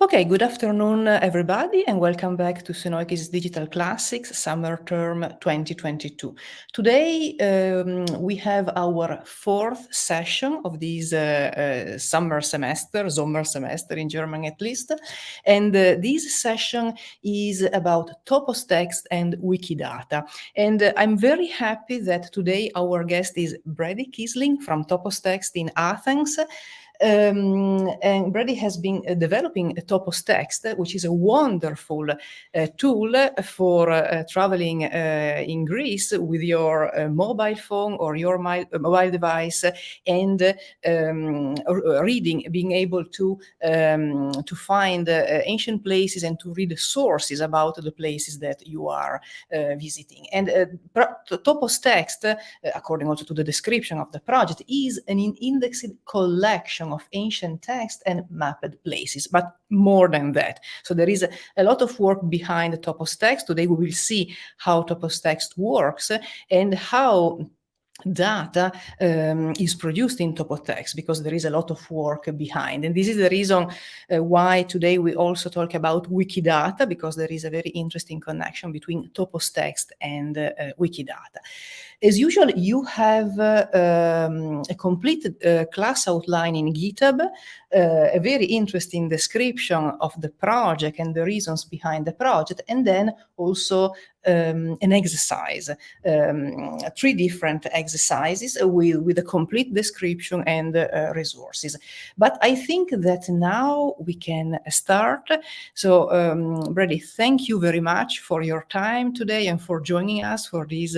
Okay, good afternoon, everybody, and welcome back to Sunoikis Digital Classics Summer Term 2022. Today, we have our fourth session of this summer semester in German at least, and this session is about ToposText and Wikidata. And I'm very happy that today our guest is Brady Kiessling from ToposText in Athens. And Brady has been developing a ToposText, which is a wonderful tool for traveling in Greece with your mobile phone or your mobile device, and reading, being able to find ancient places and to read sources about the places that you are visiting. And ToposText, according also to the description of the project, is an indexed collection of ancient text and mapped places, but more than that. So there is a lot of work behind ToposText. Today we will see how ToposText works and how data is produced in ToposText, because there is a lot of work behind. And this is the reason why today we also talk about Wikidata, because there is a very interesting connection between ToposText and Wikidata. As usual, you have a complete class outline in GitHub, a very interesting description of the project and the reasons behind the project, and then also an exercise, 3 different exercises with a complete description and resources. But I think that now we can start. So, Brady, thank you very much for your time today and for joining us for this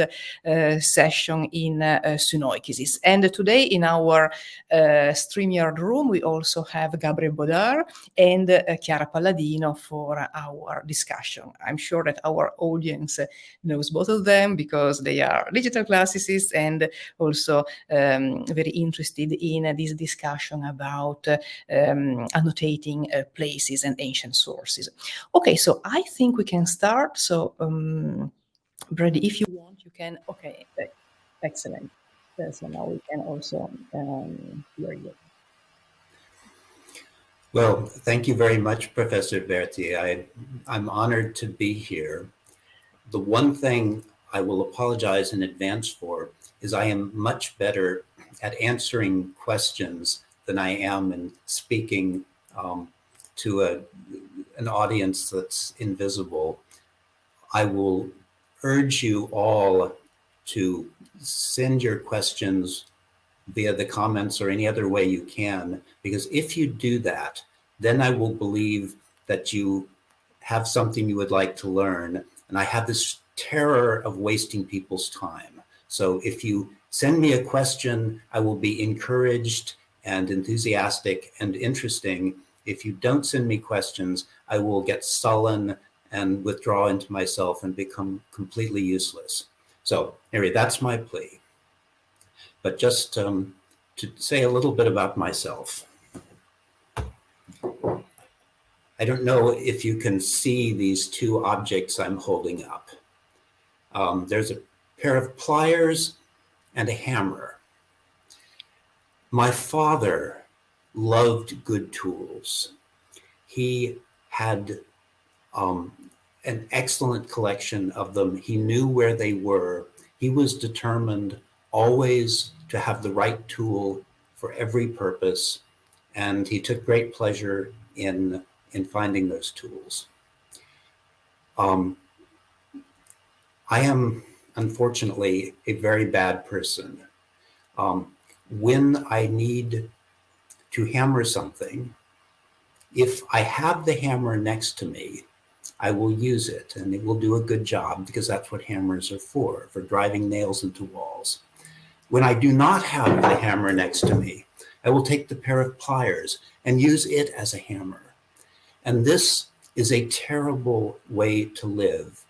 session in Sunoikisis. And today in our StreamYard room, we also have Gabriel Bodar and Chiara Palladino for our discussion. I'm sure that our audience knows both of them because they are digital classicists and also very interested in this discussion about annotating places and ancient sources. Okay, so I think we can start. So, Brady, if you want, you can. Okay, excellent. So now we can also hear you. Well, thank you very much, Professor Berti. I'm honored to be here. The one thing I will apologize in advance for is I am much better at answering questions than I am in speaking to an audience that's invisible. I will urge you all to send your questions via the comments or any other way you can, because if you do that, then I will believe that you have something you would like to learn. And I have this terror of wasting people's time. So if you send me a question, I will be encouraged and enthusiastic and interesting. If you don't send me questions, I will get sullen and withdraw into myself and become completely useless. So anyway, that's my plea. But just to say a little bit about myself. I don't know if you can see these 2 objects I'm holding up. There's a pair of pliers and a hammer. My father loved good tools. He had an excellent collection of them. He knew where they were. He was determined always to have the right tool for every purpose, and he took great pleasure in finding those tools. I am, unfortunately, a very bad person. When I need to hammer something, if I have the hammer next to me, I will use it and it will do a good job, because that's what hammers are for driving nails into walls. When I do not have the hammer next to me, I will take the pair of pliers and use it as a hammer. And this is a terrible way to live,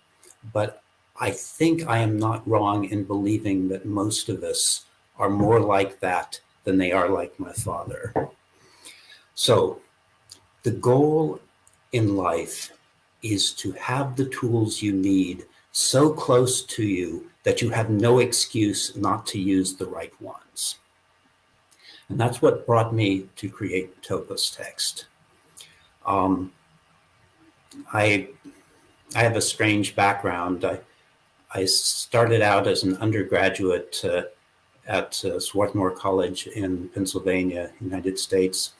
but I think I am not wrong in believing that most of us are more like that than they are like my father. So the goal in life is to have the tools you need so close to you that you have no excuse not to use the right ones. And that's what brought me to create ToposText. I have a strange background. I started out as an undergraduate at Swarthmore College in Pennsylvania, United States,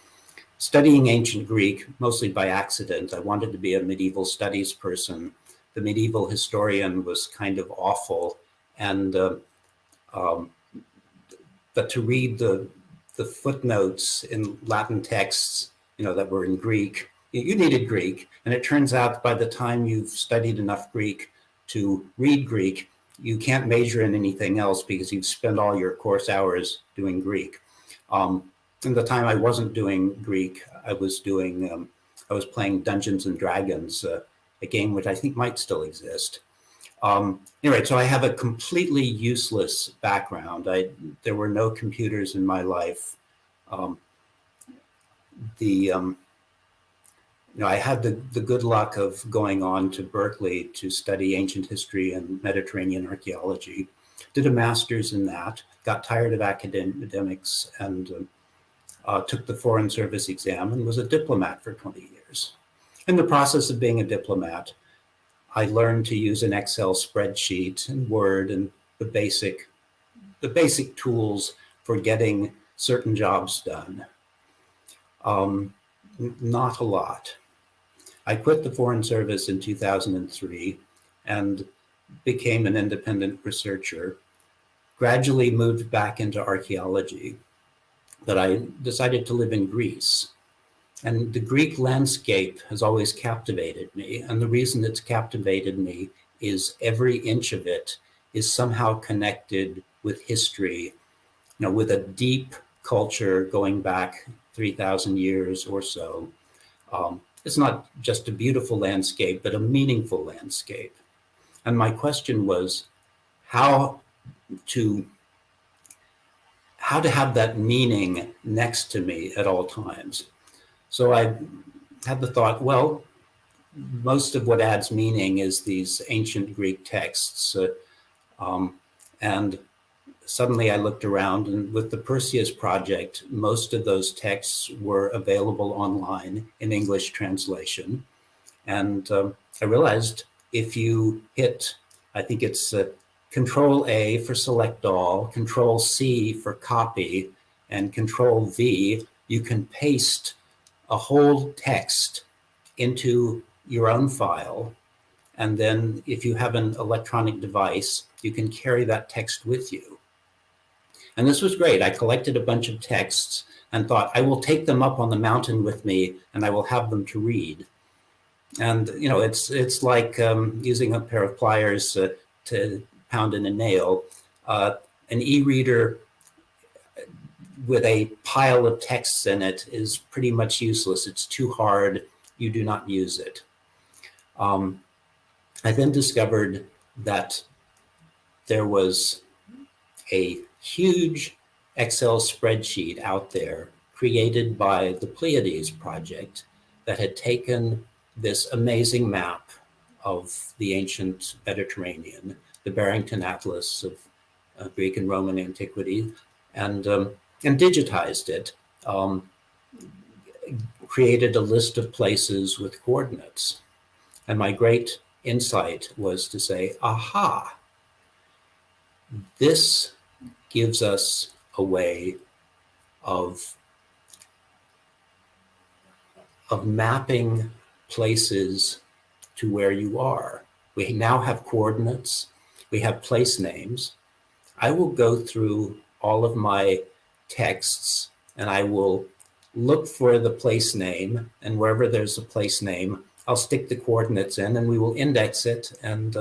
studying ancient Greek, mostly by accident. I wanted to be a medieval studies person. The medieval historian was kind of awful, and but to read the footnotes in Latin texts, that were in Greek, you needed Greek. And it turns out by the time you've studied enough Greek to read Greek, you can't major in anything else because you've spent all your course hours doing Greek. In the time I wasn't doing Greek, I was playing Dungeons and Dragons, a game which I think might still exist. Anyway, so I have a completely useless background. There were no computers in my life. I had the good luck of going on to Berkeley to study ancient history and Mediterranean archaeology. Did a master's in that, got tired of academics, and took the Foreign Service exam and was a diplomat for 20 years. In the process of being a diplomat, I learned to use an Excel spreadsheet and Word and the basic tools for getting certain jobs done. Not a lot. I quit the Foreign Service in 2003 and became an independent researcher, gradually moved back into archaeology, but I decided to live in Greece. And the Greek landscape has always captivated me. And the reason it's captivated me is every inch of it is somehow connected with history, with a deep culture going back 3,000 years or so. It's not just a beautiful landscape, but a meaningful landscape. And my question was how to have that meaning next to me at all times. So I had the thought, well, most of what adds meaning is these ancient Greek texts. And suddenly I looked around, and with the Perseus project, most of those texts were available online in English translation. And I realized if you hit, I think it's Control A for select all, Control C for copy, and Control V, you can paste a whole text into your own file. And then if you have an electronic device, you can carry that text with you. And this was great. I collected a bunch of texts and thought, I will take them up on the mountain with me and I will have them to read. And, it's like using a pair of pliers to pound in a nail. An e-reader with a pile of texts in it is pretty much useless. It's too hard. You do not use it. I then discovered that there was a huge Excel spreadsheet out there created by the Pleiades project that had taken this amazing map of the ancient Mediterranean, the Barrington Atlas of Greek and Roman antiquity, and digitized it, created a list of places with coordinates. And my great insight was to say, aha, this gives us a way of mapping places to where you are. We now have coordinates, we have place names. I will go through all of my texts and I will look for the place name, and wherever there's a place name, I'll stick the coordinates in and we will index it and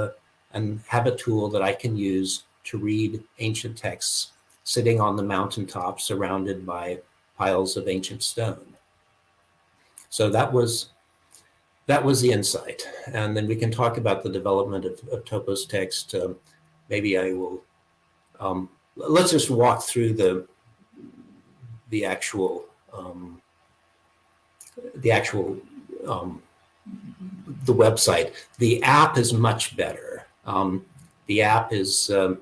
have a tool that I can use to read ancient texts sitting on the mountaintop surrounded by piles of ancient stone. So that was the insight. And then we can talk about the development of ToposText. Maybe I will, let's just walk through the actual the website. The app is much better. The app has a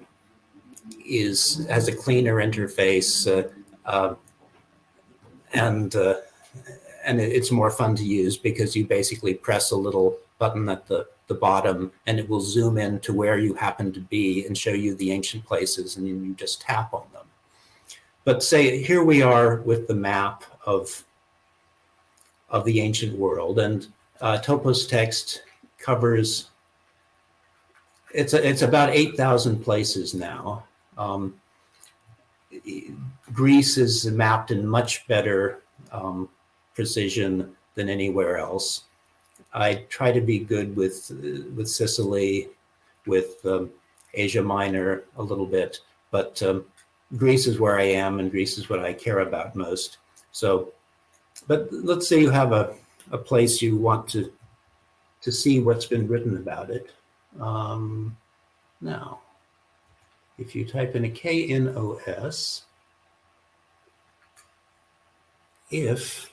and it's more fun to use because you basically press a little button at the bottom and it will zoom in to where you happen to be and show you the ancient places, and then you just tap on them. But say here we are with the map of the ancient world, and ToposText covers, it's about 8,000 places now. Greece is mapped in much better precision than anywhere else. I try to be good with Sicily, with Asia Minor a little bit, but Greece is where I am, and Greece is what I care about most. So, but let's say you have a place you want to see what's been written about it. Now, if you type in a KNOS, if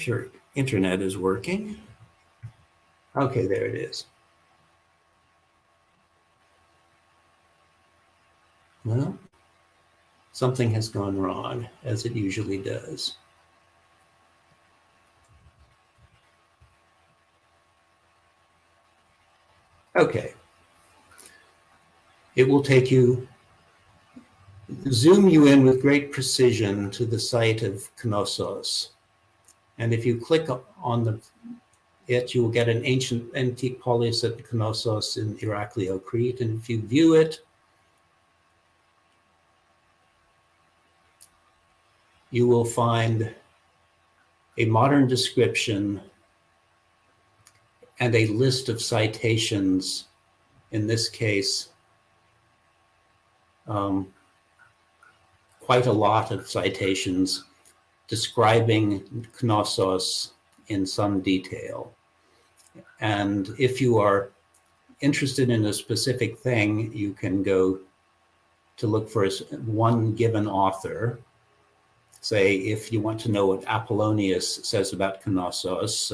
your internet is working, okay, there it is. Well, something has gone wrong, as it usually does. Okay. It will take you, zoom you in with great precision to the site of Knossos. And if you click on it, you will get an ancient antique polis at Knossos in Iraklio, Crete. And if you view it, you will find a modern description and a list of citations, in this case, quite a lot of citations describing Knossos in some detail. And if you are interested in a specific thing, you can go to look for one given author. Say, if you want to know what Apollonius says about Knossos,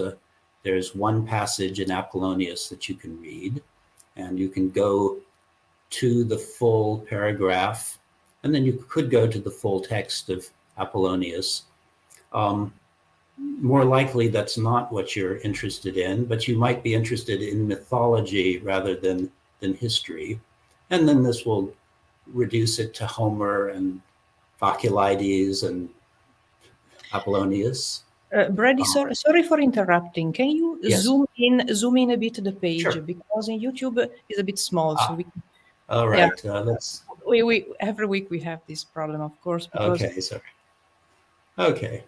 there's one passage in Apollonius that you can read, and you can go to the full paragraph, and then you could go to the full text of Apollonius. More likely that's not what you're interested in, but you might be interested in mythology rather than history. And then this will reduce it to Homer and Bacchylides and Apollonius. Brady, sorry for interrupting. Can you yes. zoom in a bit the page? Sure. Because in YouTube is a bit small, so we. All right. Yeah. We every week we have this problem, of course. Because, okay. Sorry. Okay.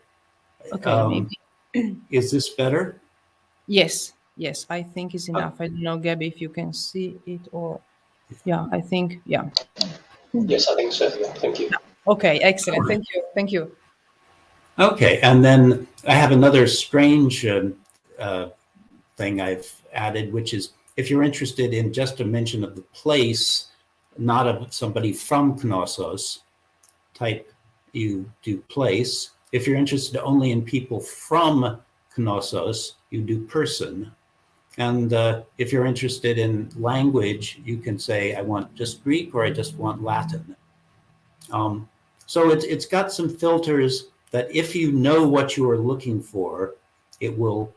Okay. Maybe. Is this better? Yes. Yes. I think it's enough. I don't know, Gabby, if you can see it or. Yeah. I think. Yeah. Yes, I think so. Yeah. Thank you. Okay. Excellent. Thank you. Thank you. Okay, and then I have another strange thing I've added, which is if you're interested in just a mention of the place, not of somebody from Knossos, you do place. If you're interested only in people from Knossos, you do person. And if you're interested in language, you can say, I want just Greek or I just want Latin. So it's got some filters that if you know what you are looking for, it will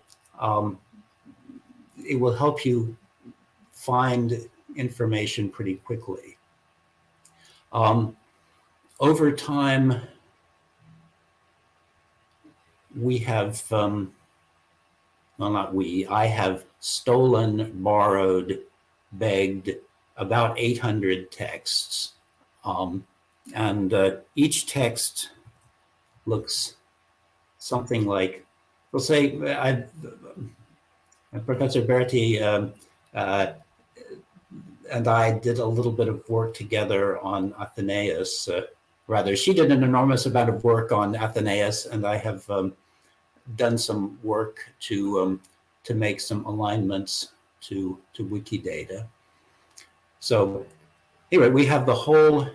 help you find information pretty quickly. Over time, we have, I have stolen, borrowed, begged about 800 texts. And each text looks something like, we'll say, Professor Berti and I did a little bit of work together on Athenaeus. She did an enormous amount of work on Athenaeus, and I have done some work to make some alignments to Wikidata. So anyway, we have the whole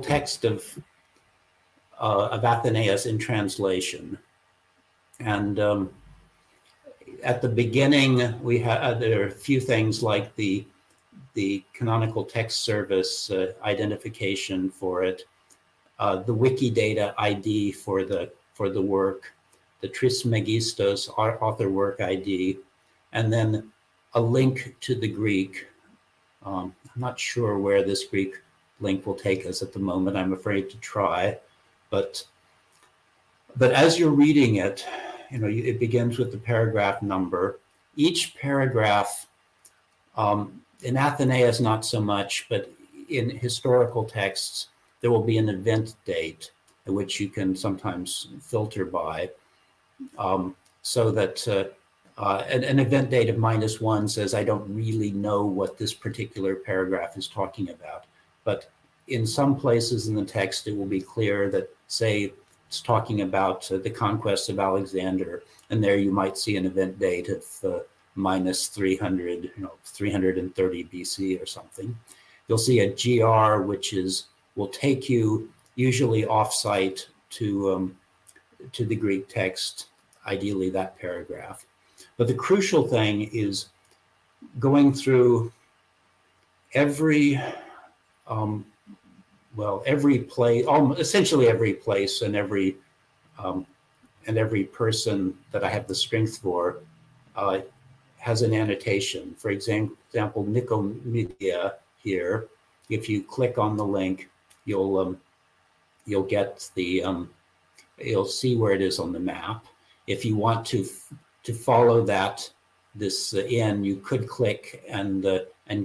text of Athenaeus in translation, and at the beginning there are a few things like the the canonical text service identification for it, the Wikidata ID for the work, the Trismegistos author work ID, and then a link to the Greek. I'm not sure where this Greek link will take us at the moment. I'm afraid to try, but as you're reading it, it begins with the paragraph number. Each paragraph, in Athenaeus not so much, but in historical texts, there will be an event date at which you can sometimes filter by, so that an event date of -1 says, I don't really know what this particular paragraph is talking about. But in some places in the text, it will be clear that, say, it's talking about the conquest of Alexander, and there you might see an event date of -300, 330 BC or something. You'll see a GR, which will take you usually off-site to the Greek text, ideally that paragraph. But the crucial thing is going through every place, essentially every place and every person that I have the strength for has an annotation. For example, Nicomedia here. If you click on the link, you'll get you'll see where it is on the map. If you want to follow this in, you could click and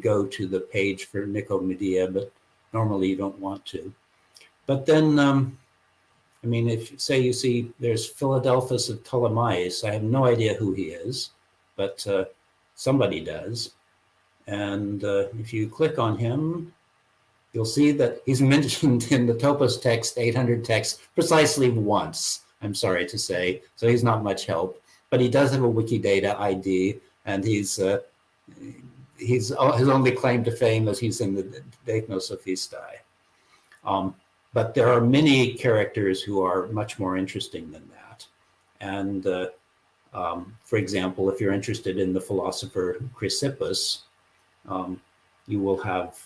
go to the page for Nicomedia, but normally you don't want to. But then, I mean, if say you see there's Philadelphus of Ptolemais, I have no idea who he is, but somebody does. And if you click on him, you'll see that he's mentioned in the ToposText 800 text precisely once, I'm sorry to say, so he's not much help, but he does have a Wikidata ID, and his only claim to fame is he's in the Deipnosophistae. But there are many characters who are much more interesting than that. And for example, if you're interested in the philosopher Chrysippus, you will have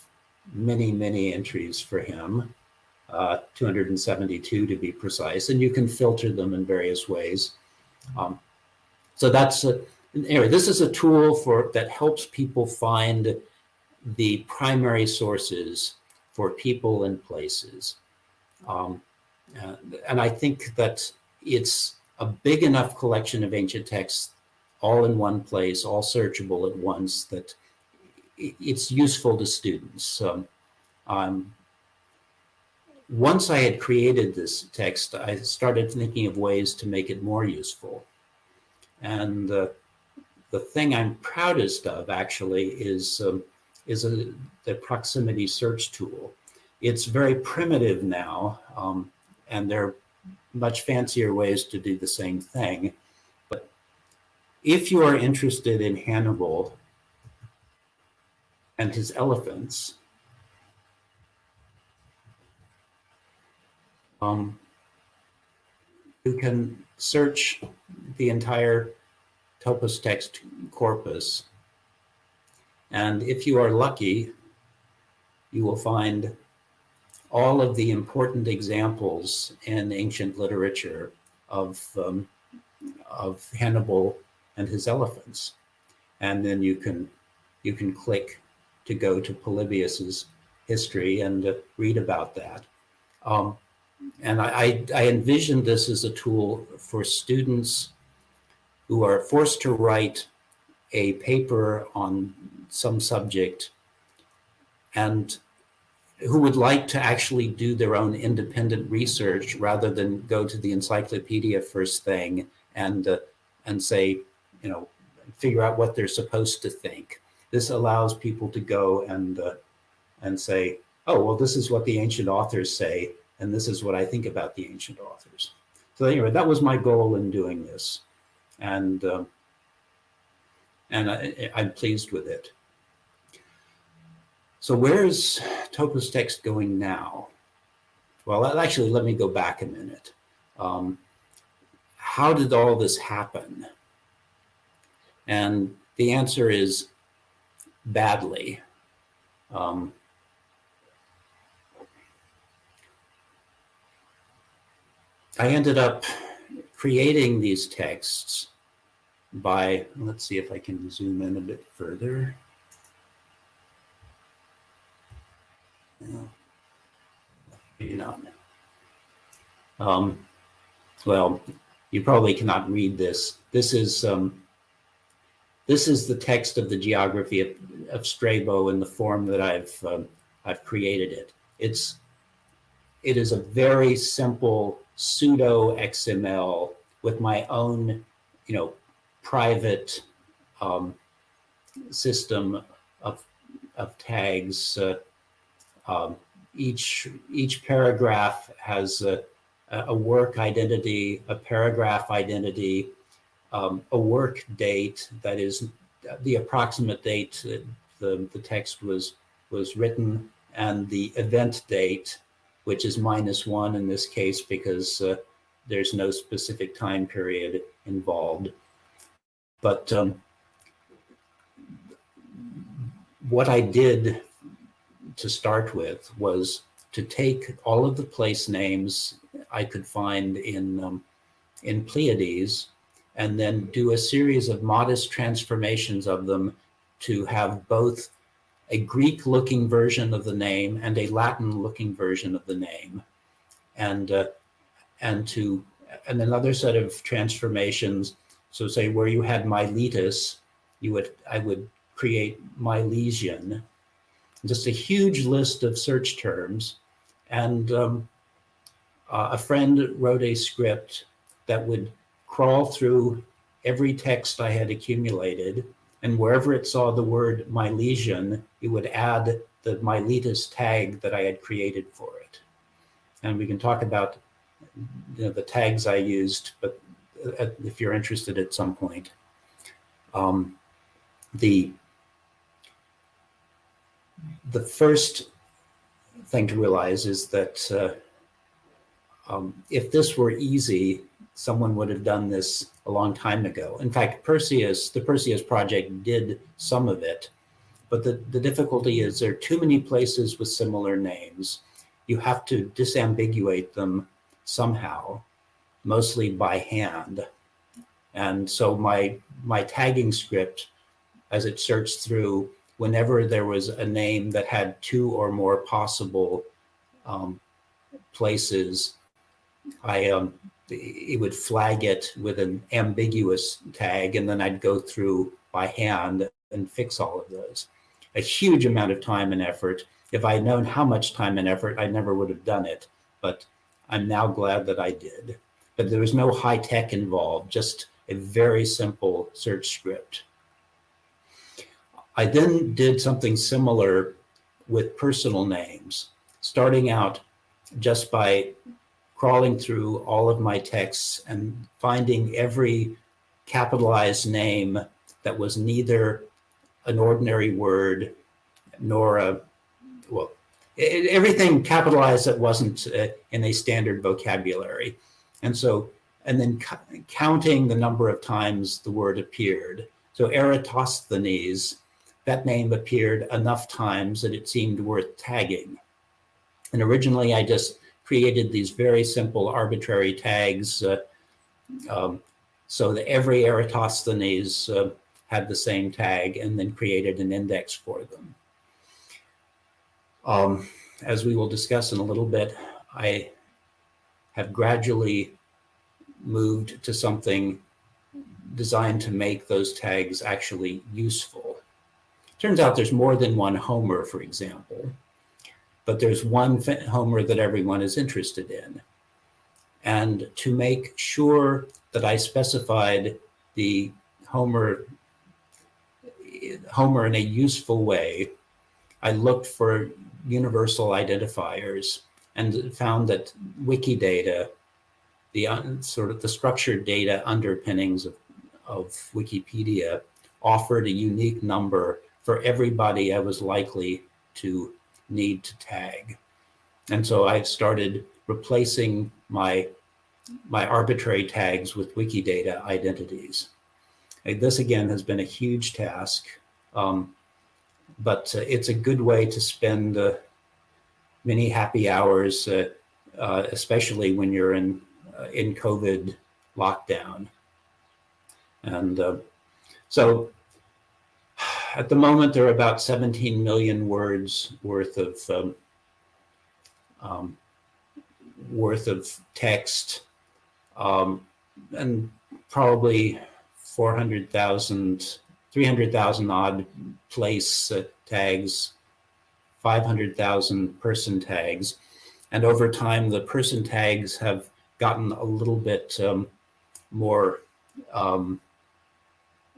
many entries for him, 272 to be precise, and you can filter them in various ways. So that's anyway, this is a tool that helps people find the primary sources for people and places. And I think that it's a big enough collection of ancient texts all in one place, all searchable at once, that it's useful to students. Once I had created this text, I started thinking of ways to make it more useful. And the thing I'm proudest of, actually, is the proximity search tool. It's very primitive now, and there are much fancier ways to do the same thing. But if you are interested in Hannibal and his elephants, you can search the entire ToposText corpus, and if you are lucky, you will find all of the important examples in ancient literature of Hannibal and his elephants, and then you can click to go to Polybius's history and read about that. And I envisioned this as a tool for students who are forced to write a paper on some subject and who would like to actually do their own independent research rather than go to the encyclopedia first thing and say, figure out what they're supposed to think. This allows people to go and say, oh, well, this is what the ancient authors say, and this is what I think about the ancient authors. So anyway, that was my goal in doing this, and I'm pleased with it. So where's ToposText going now? Well, actually, let me go back a minute. How did all this happen? And the answer is badly. Um, I ended up creating these texts by, let's see if I can zoom in a bit further. Maybe not. Well, you probably cannot read this. This is the text of the geography of Strabo in the form that I've created it. It is a very simple pseudo XML with my own, private system of tags. Each paragraph has a work identity, a paragraph identity, a work date, that is the approximate date that the text was written, and the event date, which is -1 in this case because there's no specific time period involved. But what I did to start with was to take all of the place names I could find in Pleiades and then do a series of modest transformations of them to have both a Greek-looking version of the name and a Latin-looking version of the name, and another set of transformations. So, say where you had Miletus, I would create Milesian. Just a huge list of search terms, and a friend wrote a script that would crawl through every text I had accumulated, and wherever it saw the word Milesian, it would add the Miletus tag that I had created for it. And we can talk about the tags I used, but if you're interested at some point. The first thing to realize is that if this were easy, someone would have done this a long time ago. In fact, the Perseus project did some of it, but the difficulty is there are too many places with similar names. You have to disambiguate them somehow, mostly by hand. And so my tagging script, as it searched through, whenever there was a name that had 2 or more possible places, it would flag it with an ambiguous tag, and then I'd go through by hand and fix all of those. A huge amount of time and effort. If I had known how much time and effort, I never would have done it, but I'm now glad that I did. But there was no high tech involved, just a very simple search script. I then did something similar with personal names, starting out just by crawling through all of my texts and finding every capitalized name that was neither an ordinary word nor everything capitalized that wasn't in a standard vocabulary. And then counting the number of times the word appeared. So Eratosthenes, that name appeared enough times that it seemed worth tagging. And originally I just created these very simple arbitrary tags so that every Eratosthenes had the same tag, and then created an index for them. As we will discuss in a little bit, I have gradually moved to something designed to make those tags actually useful. Turns out there's more than one Homer, for example, but there's one Homer that everyone is interested in. And to make sure that I specified the Homer in a useful way, I looked for universal identifiers and found that Wikidata, the structured data underpinnings of Wikipedia, offered a unique number for everybody I was likely to need to tag. And so I started replacing my arbitrary tags with Wikidata identities. This again has been a huge task. but it's a good way to spend many happy hours, especially when you're in COVID lockdown. And so at the moment, there are about 17 million words worth of text, and probably 300,000 odd place tags, 500,000 person tags. And over time, the person tags have gotten a little bit more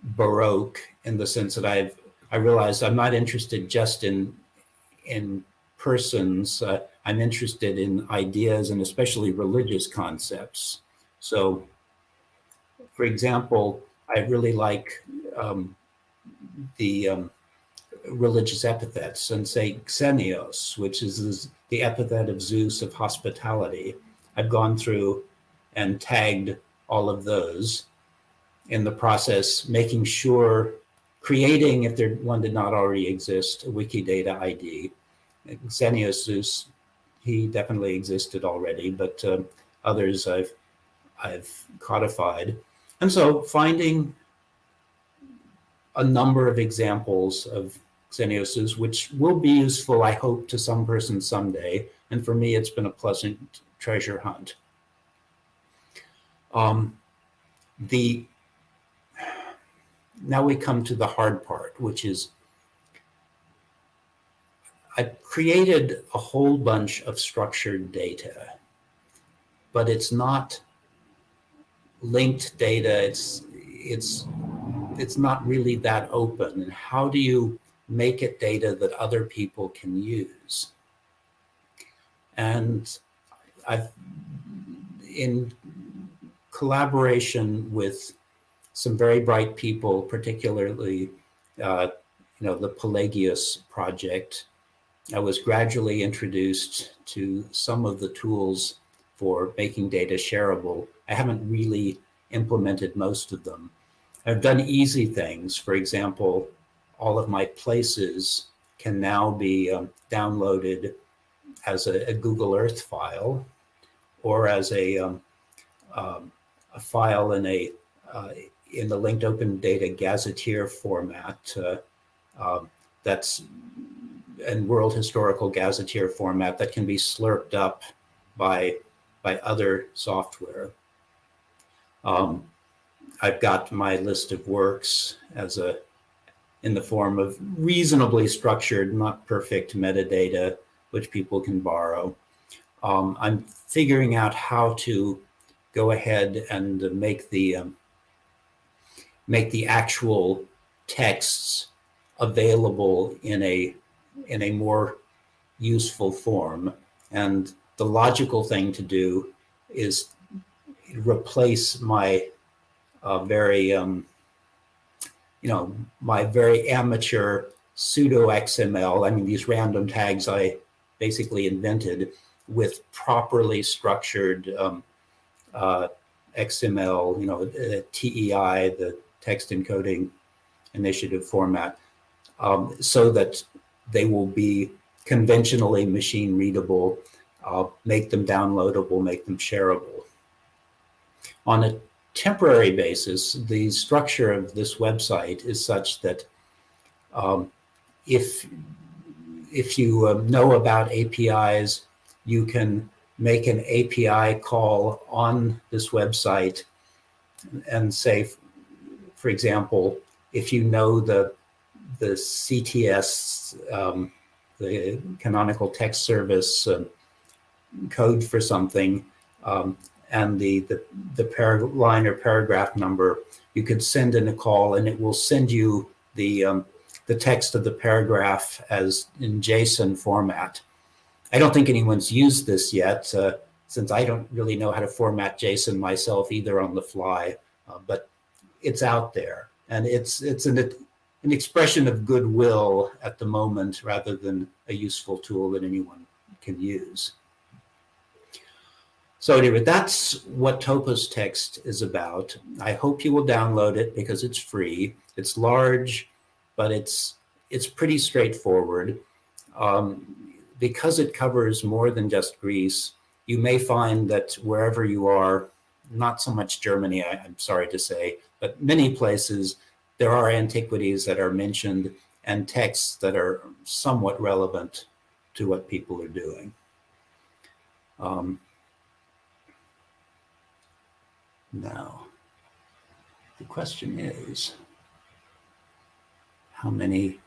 Baroque, in the sense that I realized I'm not interested just in persons. I'm interested in ideas, and especially religious concepts. So, for example, I really like the religious epithets, and say Xenios, which is the epithet of Zeus of hospitality. I've gone through and tagged all of those in the process, making sure, creating, if one did not already exist, a Wikidata ID. Xenios Zeus, he definitely existed already, but others I've codified. And so finding a number of examples of Xenios Zeus, which will be useful, I hope, to some person someday. And for me, it's been a pleasant treasure hunt. Now we come to the hard part, which is I've created a whole bunch of structured data, but it's not linked data. It's not really that open. And how do you make it data that other people can use? And I've, in collaboration with some very bright people, particularly, the Pelagius project, I was gradually introduced to some of the tools for making data shareable. I haven't really implemented most of them. I've done easy things. For example, all of my places can now be downloaded as a Google Earth file, or as a file in the linked open data gazetteer format. That's in World Historical Gazetteer format that can be slurped up by other software. I've got my list of works in the form of reasonably structured, not perfect metadata, which people can borrow. I'm figuring out how to go ahead and make the actual texts available in a more useful form. And the logical thing to do is replace my very amateur pseudo XML. I mean, these random tags I basically invented, with properly structured XML, TEI, the text encoding initiative format, so that they will be conventionally machine readable, make them downloadable, make them shareable. On a temporary basis, the structure of this website is such that if you know about APIs, you can make an API call on this website and say, for example, if you know the CTS, the canonical text service code for something, and the line or paragraph number, you could send in a call, and it will send you the text of the paragraph as in JSON format. I don't think anyone's used this yet, since I don't really know how to format JSON myself either on the fly, but it's out there, and it's an expression of goodwill at the moment, rather than a useful tool that anyone can use. So anyway, that's what ToposText is about. I hope you will download it because it's free. It's large, but it's it's pretty straightforward. Because it covers more than just Greece, you may find that wherever you are, not so much Germany, I'm sorry to say, but many places, there are antiquities that are mentioned and texts that are somewhat relevant to what people are doing. Now, the question is, how many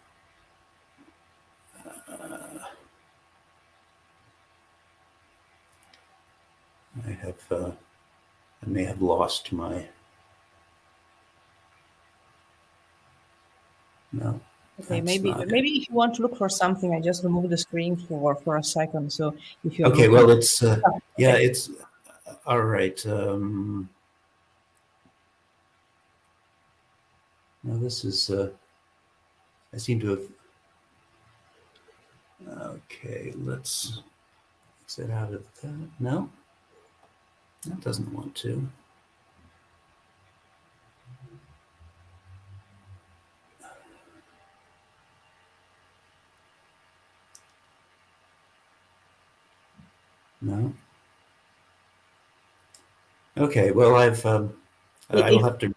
I may have lost my, no. Okay, maybe if you want to look for something, I just remove the screen for a second. So if you're okay, looking, well, it's yeah, it's all right. No, this is I seem to have. Okay, let's exit out of that. No, that doesn't want to. No. Okay, well, I will have to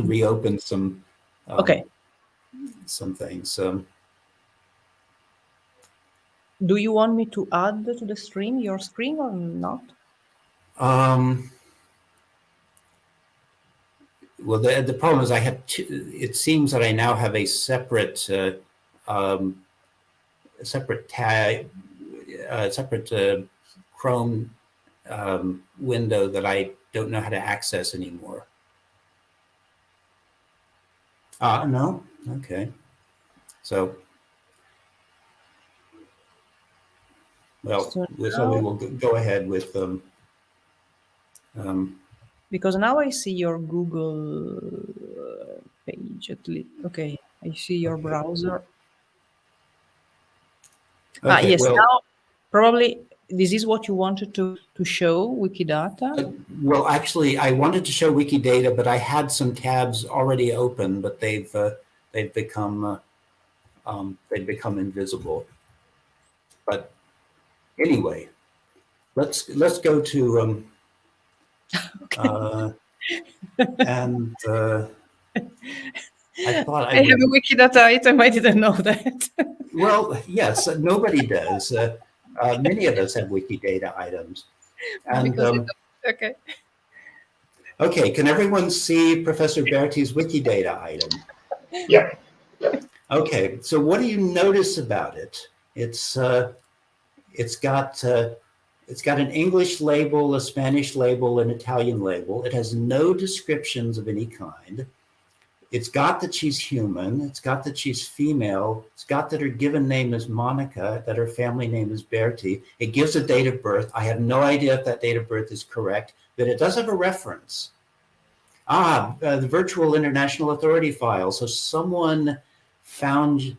reopen some okay. some things. Do you want me to add to the stream your screen or not? Well, the problem is I have two. It seems that I now have a separate separate tab, separate Chrome window that I don't know how to access anymore. No, okay. So, well, So we now, will go ahead with because now I see your Google page at least. Okay, I see your okay. browser. Okay, Yes, well, now probably this is what you wanted to show, Wikidata. Well, actually, I wanted to show Wikidata, but I had some tabs already open, but they've become invisible. But anyway, let's go to and I thought I have a Wikidata item. I didn't know that. Well, yes, nobody does. Many of us have Wikidata items. And okay. okay, can everyone see Professor Berti's Wikidata item? Yeah. Okay, so what do you notice about it? It's got an English label, a Spanish label, an Italian label. It has no descriptions of any kind. It's got that she's human. It's got that she's female. It's got that her given name is Monica, that her family name is Berti. It gives a date of birth. I have no idea if that date of birth is correct, but it does have a reference. The Virtual International Authority file. So someone found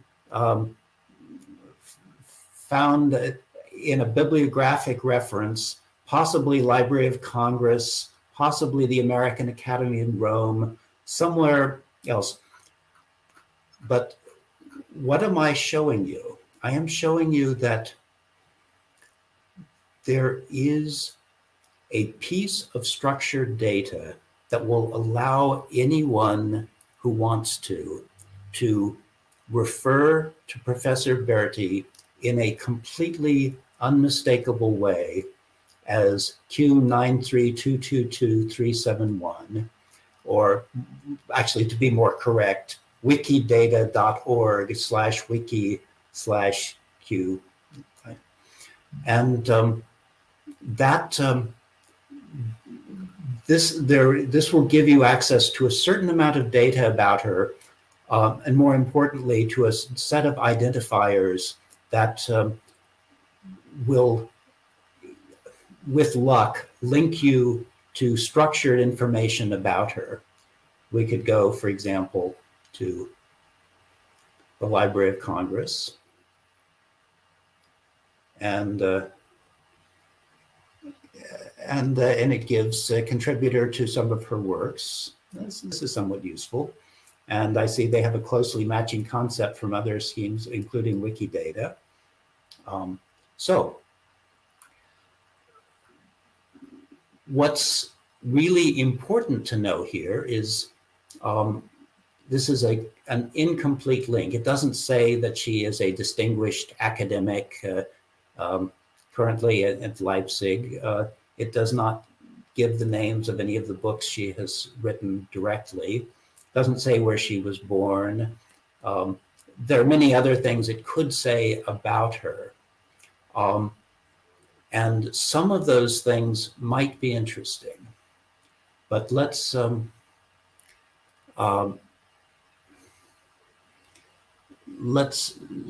in a bibliographic reference, possibly Library of Congress, possibly the American Academy in Rome, somewhere else. But what am I showing you? I am showing you that there is a piece of structured data that will allow anyone who wants to refer to Professor Berti in a completely unmistakable way as Q93222-371, or actually, to be more correct, wikidata.org/wiki/Q. And this will give you access to a certain amount of data about her, and more importantly, to a set of identifiers that will, with luck, link you to structured information about her. We could go, for example, to the Library of Congress, and it gives a contributor to some of her works. This is somewhat useful. And I see they have a closely matching concept from other schemes, including Wikidata. So what's really important to know here is this is an incomplete link. It doesn't say that she is a distinguished academic currently at Leipzig. It does not give the names of any of the books she has written directly. It doesn't say where she was born. There are many other things it could say about her. And some of those things might be interesting. But let's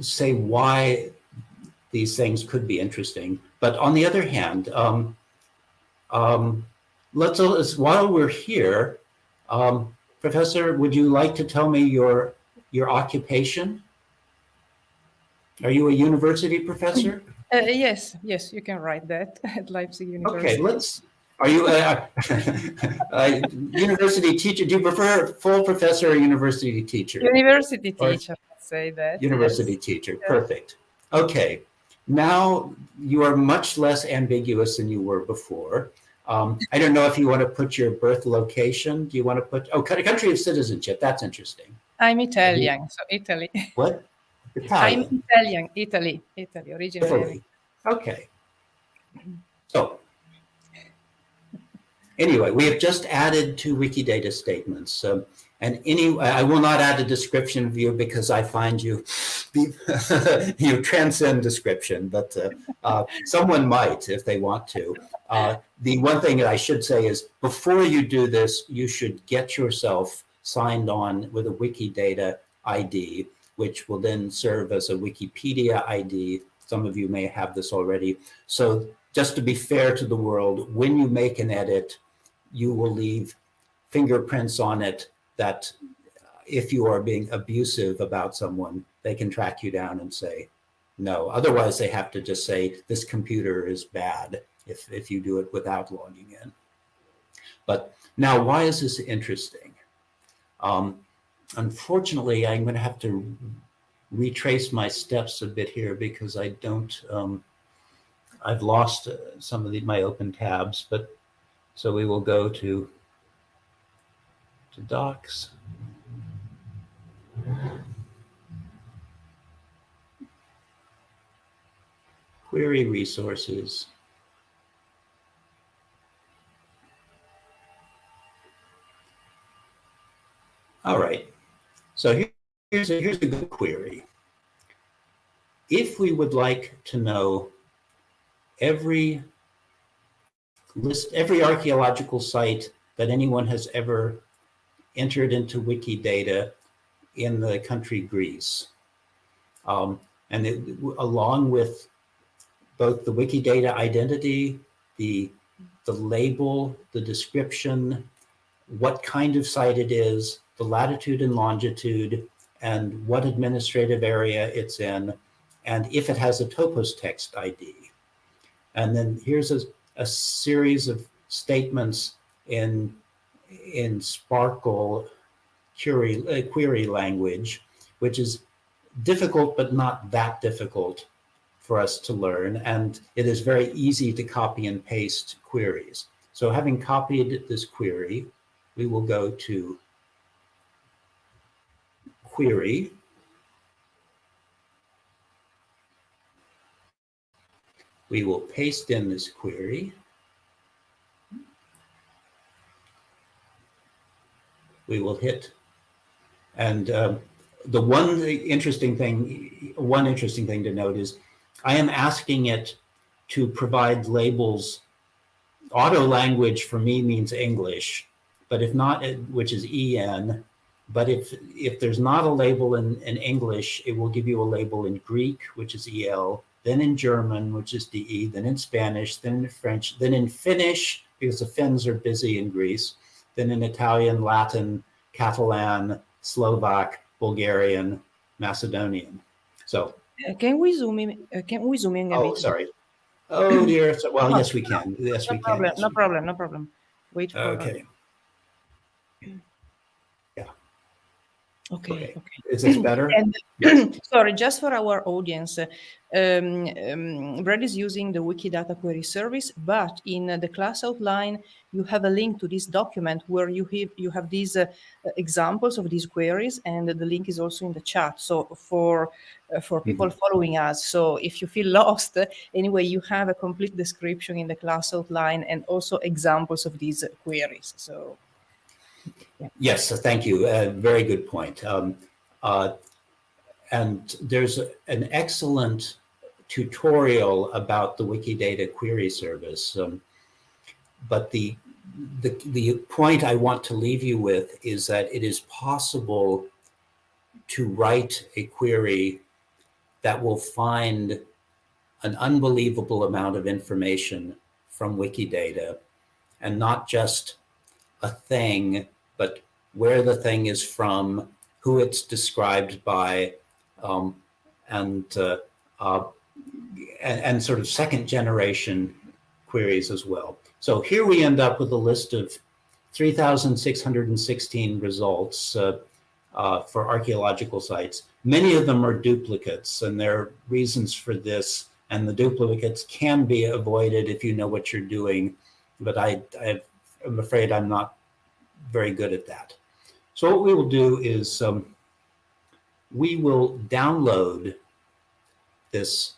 say why these things could be interesting. But on the other hand, while we're here, Professor, would you like to tell me your occupation? Are you a university professor? Yes, you can write that at Leipzig University. Okay, are you a university teacher? Do you prefer full professor or university teacher? University teacher, let's say that. University teacher, perfect. Okay, now you are much less ambiguous than you were before. I don't know if you want to put your birth location. Do you want to put, country of citizenship, that's interesting. I'm Italian, so Italy. What? Italian. I'm Italian, Italy, originally. Italy. Okay. So, anyway, we have just added 2 Wikidata statements. And I will not add a description of you because I find you transcend description, but someone might if they want to. The one thing that I should say is before you do this, you should get yourself signed on with a Wikidata ID, which will then serve as a Wikipedia ID. Some of you may have this already. So just to be fair to the world, when you make an edit, you will leave fingerprints on it that if you are being abusive about someone, they can track you down and say no. Otherwise, they have to just say this computer is bad if you do it without logging in. But now, why is this interesting? Unfortunately, I'm going to have to retrace my steps a bit here because I don't, I've lost some of my open tabs, but so we will go to docs. Query resources. All right, so here's a good query. If we would like to know every archaeological site that anyone has ever entered into Wikidata in the country Greece, and along with both the Wikidata identity, the label, the description, what kind of site it is, the latitude and longitude, and what administrative area it's in, and if it has a ToposText ID. And then here's a series of statements in Sparkle query language, which is difficult but not that difficult for us to learn, and it is very easy to copy and paste queries. So having copied this query, we will go to query. We will paste in this query. We will hit, and the one interesting thing to note is I am asking it to provide labels. Auto language for me means English, but if not, which is EN, but if there's not a label in English, it will give you a label in Greek, which is EL, then in German, which is DE, then in Spanish, then in French, then in Finnish, because the Finns are busy in Greece, then in Italian, Latin, Catalan, Slovak, Bulgarian, Macedonian. So can we zoom in a bit? Oh, sorry. Oh dear. Well, yes, we can. Yes, we can. No problem. Wait for okay. Yeah. Okay. Is this better? And Yes. sorry, just for our audience, Brad is using the Wikidata query service, but in the class outline, you have a link to this document where you have these examples of these queries, and the link is also in the chat. So for people following us, so if you feel lost, anyway, you have a complete description in the class outline and also examples of these queries. So. Yeah. Yes, thank you. Very good point. And there's an excellent tutorial about the Wikidata query service. But the point I want to leave you with is that it is possible to write a query that will find an unbelievable amount of information from Wikidata, and not just a thing, but where the thing is from, who it's described by, um, and, uh, uh, and sort of second generation queries as well. So here we end up with a list of 3,616 results for archaeological sites. Many of them are duplicates, and there are reasons for this. And the duplicates can be avoided if you know what you're doing. But I'm afraid I'm not very good at that. So what we will do is we will download this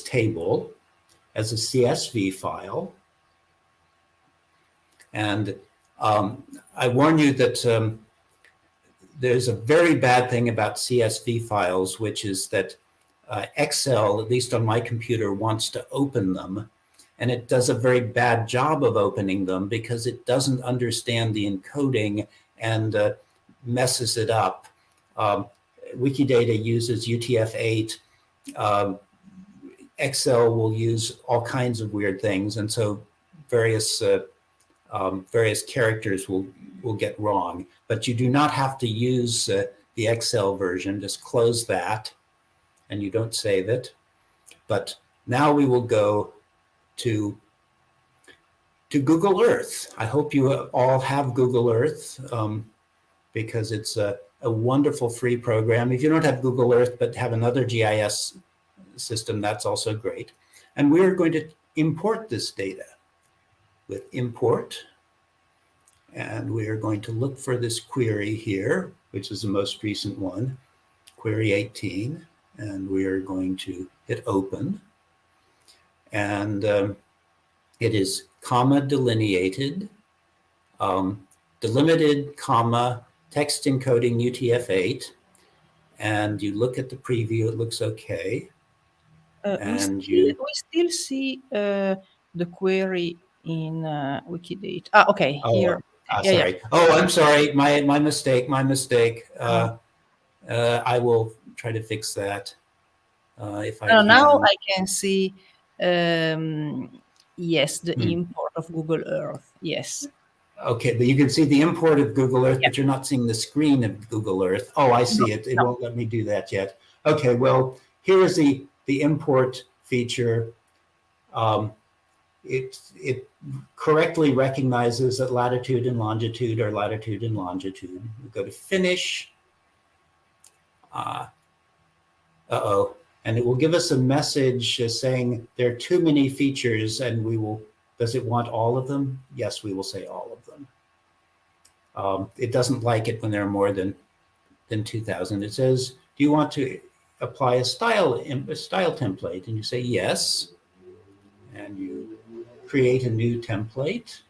table as a CSV file. And I warn you that there's a very bad thing about CSV files, which is that Excel, at least on my computer, wants to open them. And it does a very bad job of opening them because it doesn't understand the encoding and messes it up. Wikidata uses UTF-8. Excel will use all kinds of weird things. And so various characters will get wrong. But you do not have to use the Excel version. Just close that and you don't save it. But now we will go to Google Earth. I hope you all have Google Earth because it's a wonderful free program. If you don't have Google Earth but have another GIS system, that's also great. And we're going to import this data with import. And we are going to look for this query here, which is the most recent one, query 18. And we are going to hit open. And it is comma delineated, delimited, comma, text encoding UTF-8. And you look at the preview, it looks okay. We still see the query in Wikidata. Ah, okay, here. Sorry. Yeah. Oh, I'm sorry. My mistake. I will try to fix that if I can. Now I can see, yes, the import of Google Earth. Yes. Okay, but you can see the import of Google Earth, but you're not seeing the screen of Google Earth. Oh, I see it. It won't let me do that yet. Okay, well, here is the import feature. It correctly recognizes that latitude and longitude are latitude and longitude. We go to finish. And it will give us a message saying there are too many features, and we will. Does it want all of them? Yes, we will say all of them. It doesn't like it when there are more than 2,000. It says, do you want to apply a style template? And you say yes, and you create a new template,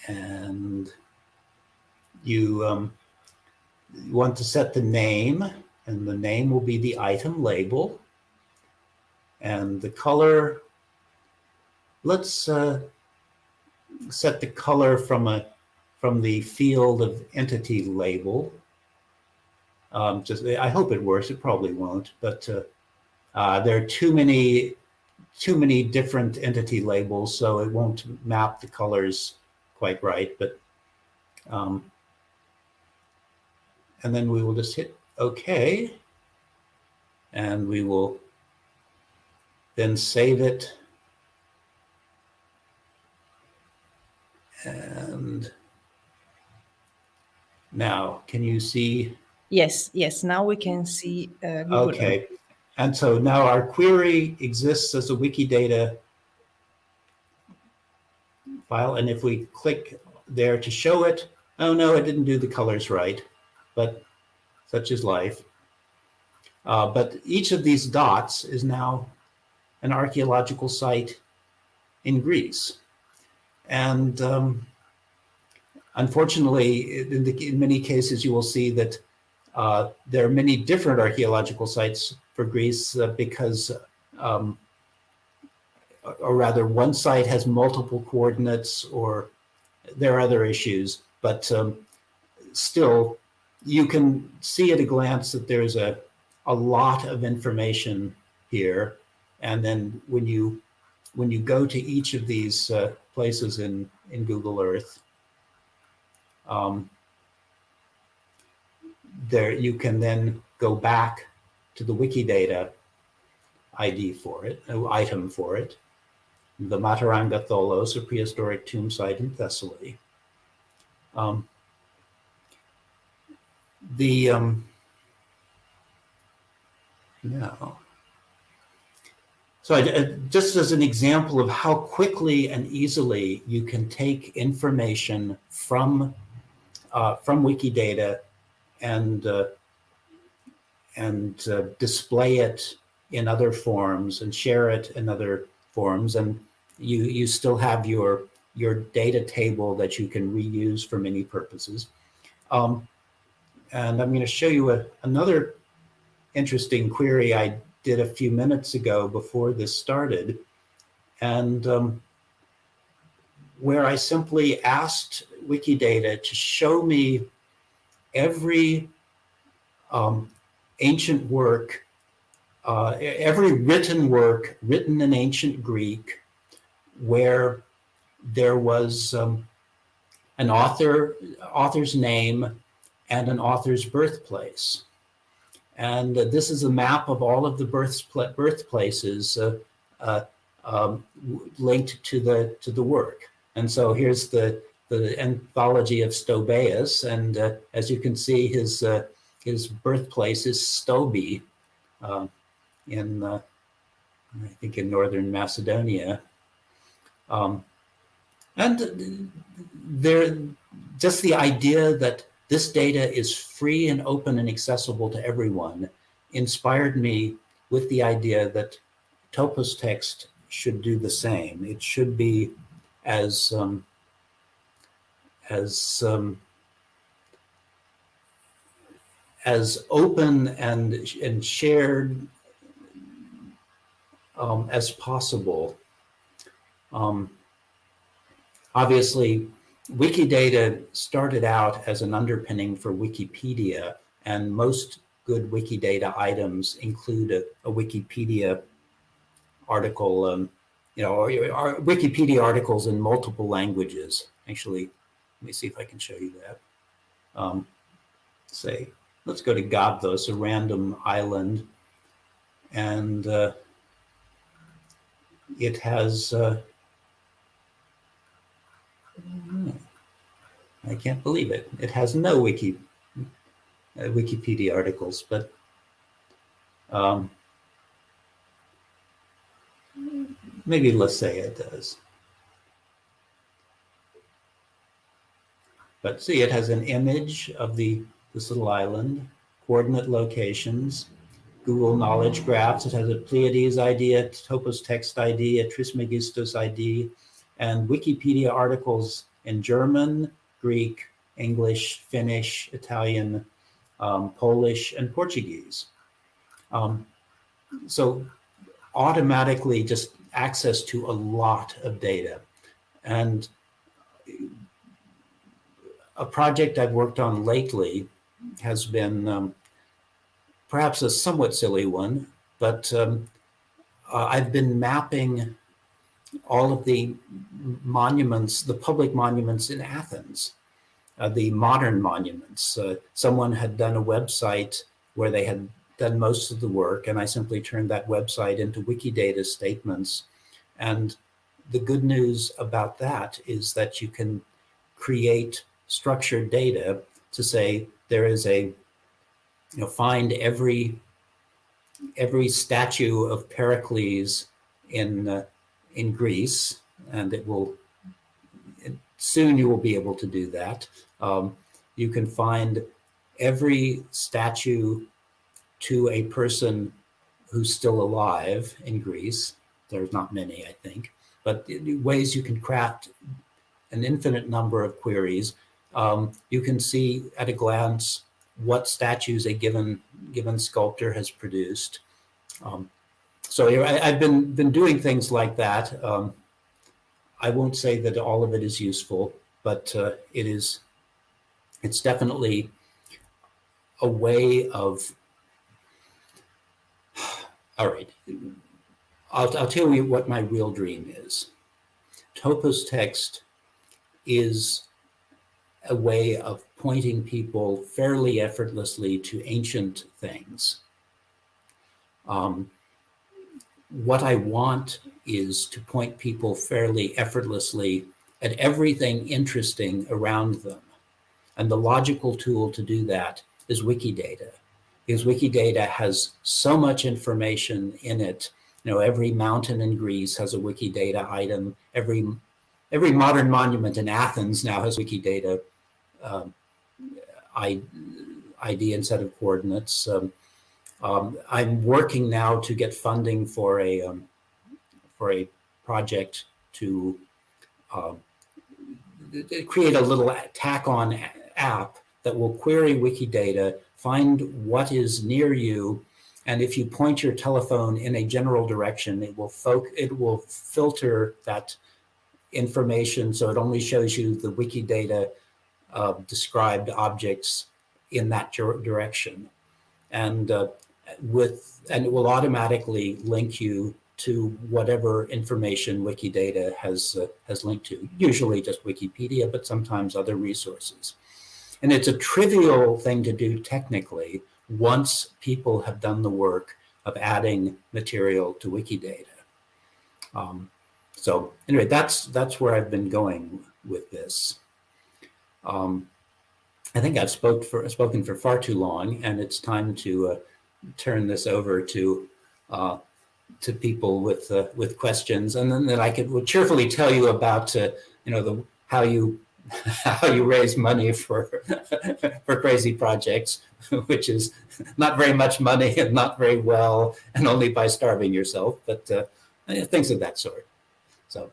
and you want to set the name, and the name will be the item label, and the color. Let's set the color from the field of entity label. I hope it works. It probably won't, but there are too many different entity labels, so it won't map the colors quite right. But and then we will just hit OK, and we will then save it. And now. Can you see? Yes, now we can see Google. Okay. And so now our query exists as a Wikidata file. And if we click there to show it, oh no, it didn't do the colors right, but such is life. But each of these dots is now an archaeological site in Greece. And unfortunately, in many cases, you will see that there are many different archaeological sites for Greece because, or rather, one site has multiple coordinates, or there are other issues. But still, you can see at a glance that there's a lot of information here. And then when you go to each of these places in Google Earth, there you can then go back to the Wikidata ID for it, item for it, the Mataranga Tholos, a prehistoric tomb site in Thessaly. No. So just as an example of how quickly and easily you can take information from Wikidata and display it in other forms and share it in other forms, and you still have your data table that you can reuse for many purposes. And I'm going to show you another interesting query I did a few minutes ago before this started, and where I simply asked Wikidata to show me every ancient work, every written work written in ancient Greek where there was an author's name and an author's birthplace. And this is a map of all of the birthplaces linked to the work. And so here's the anthology of Stobaeus, and as you can see, his birthplace is Stobi, in I think in northern Macedonia, and there just the idea that this data is free and open and accessible to everyone inspired me with the idea that ToposText should do the same. It should be as open and shared as possible. Obviously, Wikidata started out as an underpinning for Wikipedia, and most good Wikidata items include a Wikipedia article, or Wikipedia articles in multiple languages. Actually, let me see if I can show you that. Say, let's go to Gabdos, a random island, and it has, I can't believe it. It has no Wikipedia articles, but maybe let's say it does. But see, it has an image of this little island, coordinate locations, Google Knowledge Graphs. It has a Pleiades ID, a ToposText ID, a Trismegistus ID, and Wikipedia articles in German, Greek, English, Finnish, Italian, Polish, and Portuguese. So automatically just access to a lot of data. And a project I've worked on lately has been perhaps a somewhat silly one, but I've been mapping all of the monuments, the public monuments in Athens, the modern monuments. Someone had done a website where they had done most of the work, and I simply turned that website into Wikidata statements. And the good news about that is that you can create structured data to say there is a, find every statue of Pericles in Greece, and soon you will be able to do that. You can find every statue to a person who's still alive in Greece. There's not many, I think, but ways you can craft an infinite number of queries. You can see at a glance what statues a given sculptor has produced. So I've been doing things like that. I won't say that all of it is useful, but it's definitely a way of, all right, I'll tell you what my real dream is. ToposText is a way of pointing people fairly effortlessly to ancient things. What I want is to point people fairly effortlessly at everything interesting around them. And the logical tool to do that is Wikidata, because Wikidata has so much information in it. Every mountain in Greece has a Wikidata item. Every modern monument in Athens now has Wikidata ID and set of coordinates. I'm working now to get funding for a project to create a little tack-on app that will query Wikidata, find what is near you, and if you point your telephone in a general direction, it will filter that information so it only shows you the Wikidata described objects in that direction, and it will automatically link you to whatever information Wikidata has linked to, usually just Wikipedia, but sometimes other resources. And it's a trivial thing to do technically once people have done the work of adding material to Wikidata. So anyway, that's where I've been going with this. I think I've spoken for far too long, and it's time to turn this over to people with questions, and then I would cheerfully tell you about how you raise money for crazy projects, which is not very much money and not very well, and only by starving yourself, but things of that sort. So.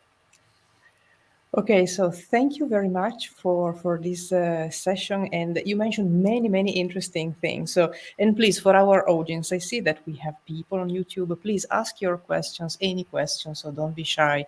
Okay, so thank you very much for this session, and you mentioned many interesting things. So, and please, for our audience, I see that we have people on YouTube. Please ask your questions, any questions, so don't be shy.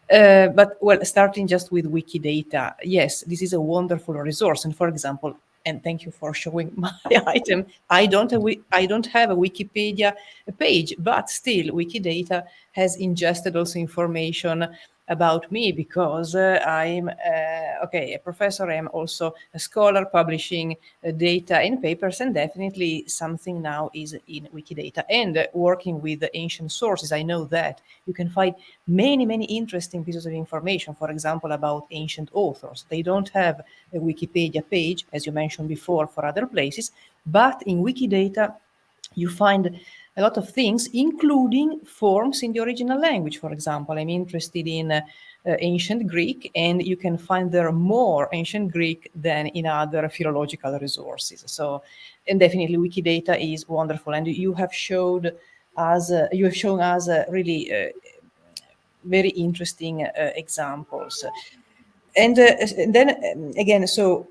But well, starting just with Wikidata, yes, this is a wonderful resource. And for example, and thank you for showing my item. I don't have a Wikipedia page, but still, Wikidata has ingested also information about me, because I'm a professor. I am also a scholar publishing data in papers, and definitely something now is in Wikidata. And working with the ancient sources, I know that you can find many interesting pieces of information, for example, about ancient authors. They don't have a Wikipedia page, as you mentioned before, for other places, but in Wikidata, you find a lot of things, including forms in the original language. For example, I'm interested in ancient Greek, and you can find there more ancient Greek than in other philological resources. So, and definitely Wikidata is wonderful. And you have shown us really very interesting examples. And then again, so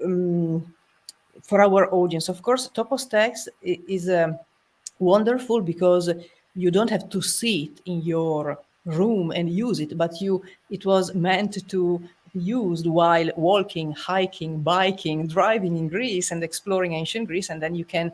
for our audience, of course, ToposText is wonderful because you don't have to sit in your room and use it, but it was meant to be used while walking, hiking, biking, driving in Greece and exploring ancient Greece. And then you can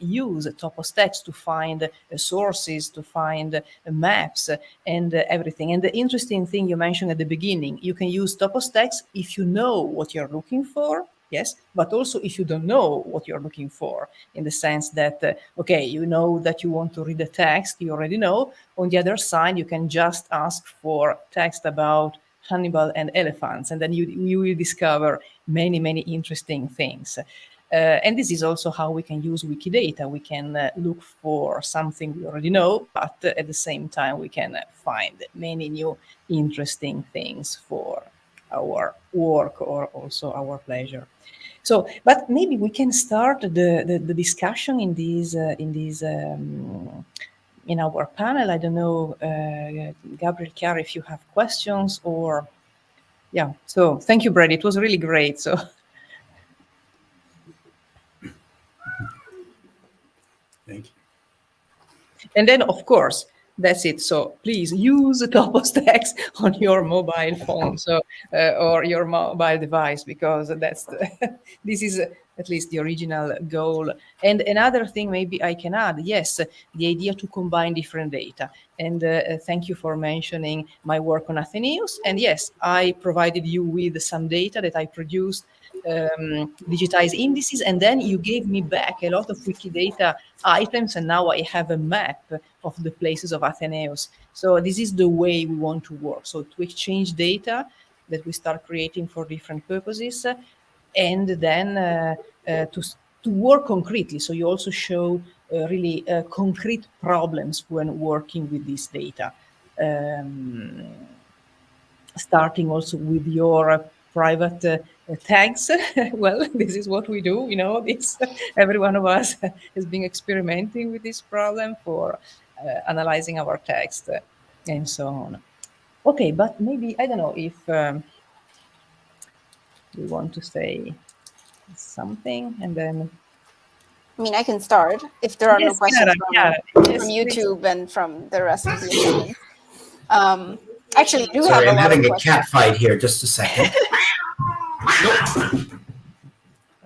use ToposText to find sources, to find maps and everything. And the interesting thing you mentioned at the beginning, you can use ToposText if you know what you're looking for. Yes, but also if you don't know what you're looking for, in the sense that, okay, you know that you want to read a text, you already know. On the other side, you can just ask for text about Hannibal and elephants, and then you will discover many interesting things. And this is also how we can use Wikidata. We can look for something we already know, but at the same time we can find many new interesting things for our work or also our pleasure. So, but maybe we can start the discussion in in our panel. I don't know, Gabriel, Chiara, if you have questions or, yeah. So thank you, Brady. It was really great. So. Thank you. And then, of course, that's it. So please use ToposText on your mobile phone, so or your mobile device, because this is at least the original goal. And another thing, maybe I can add, yes, the idea to combine different data. And thank you for mentioning my work on Athenaeus. And yes, I provided you with some data that I produced, digitized indices, and then you gave me back a lot of Wikidata items, and now I have a map of the places of Athenaeus. So this is the way we want to work. So to exchange data that we start creating for different purposes, and then to work concretely. So you also show really concrete problems when working with this data. Starting also with your private tags. Well, this is what we do. This. Every one of us has been experimenting with this problem for analyzing our text and so on. Okay, but maybe, I don't know if we want to say something, and then. I mean, I can start if there are no questions Yes, from YouTube and from the rest of the attendants. Actually, I do Sorry, have I'm having a cat fight here. Just a second.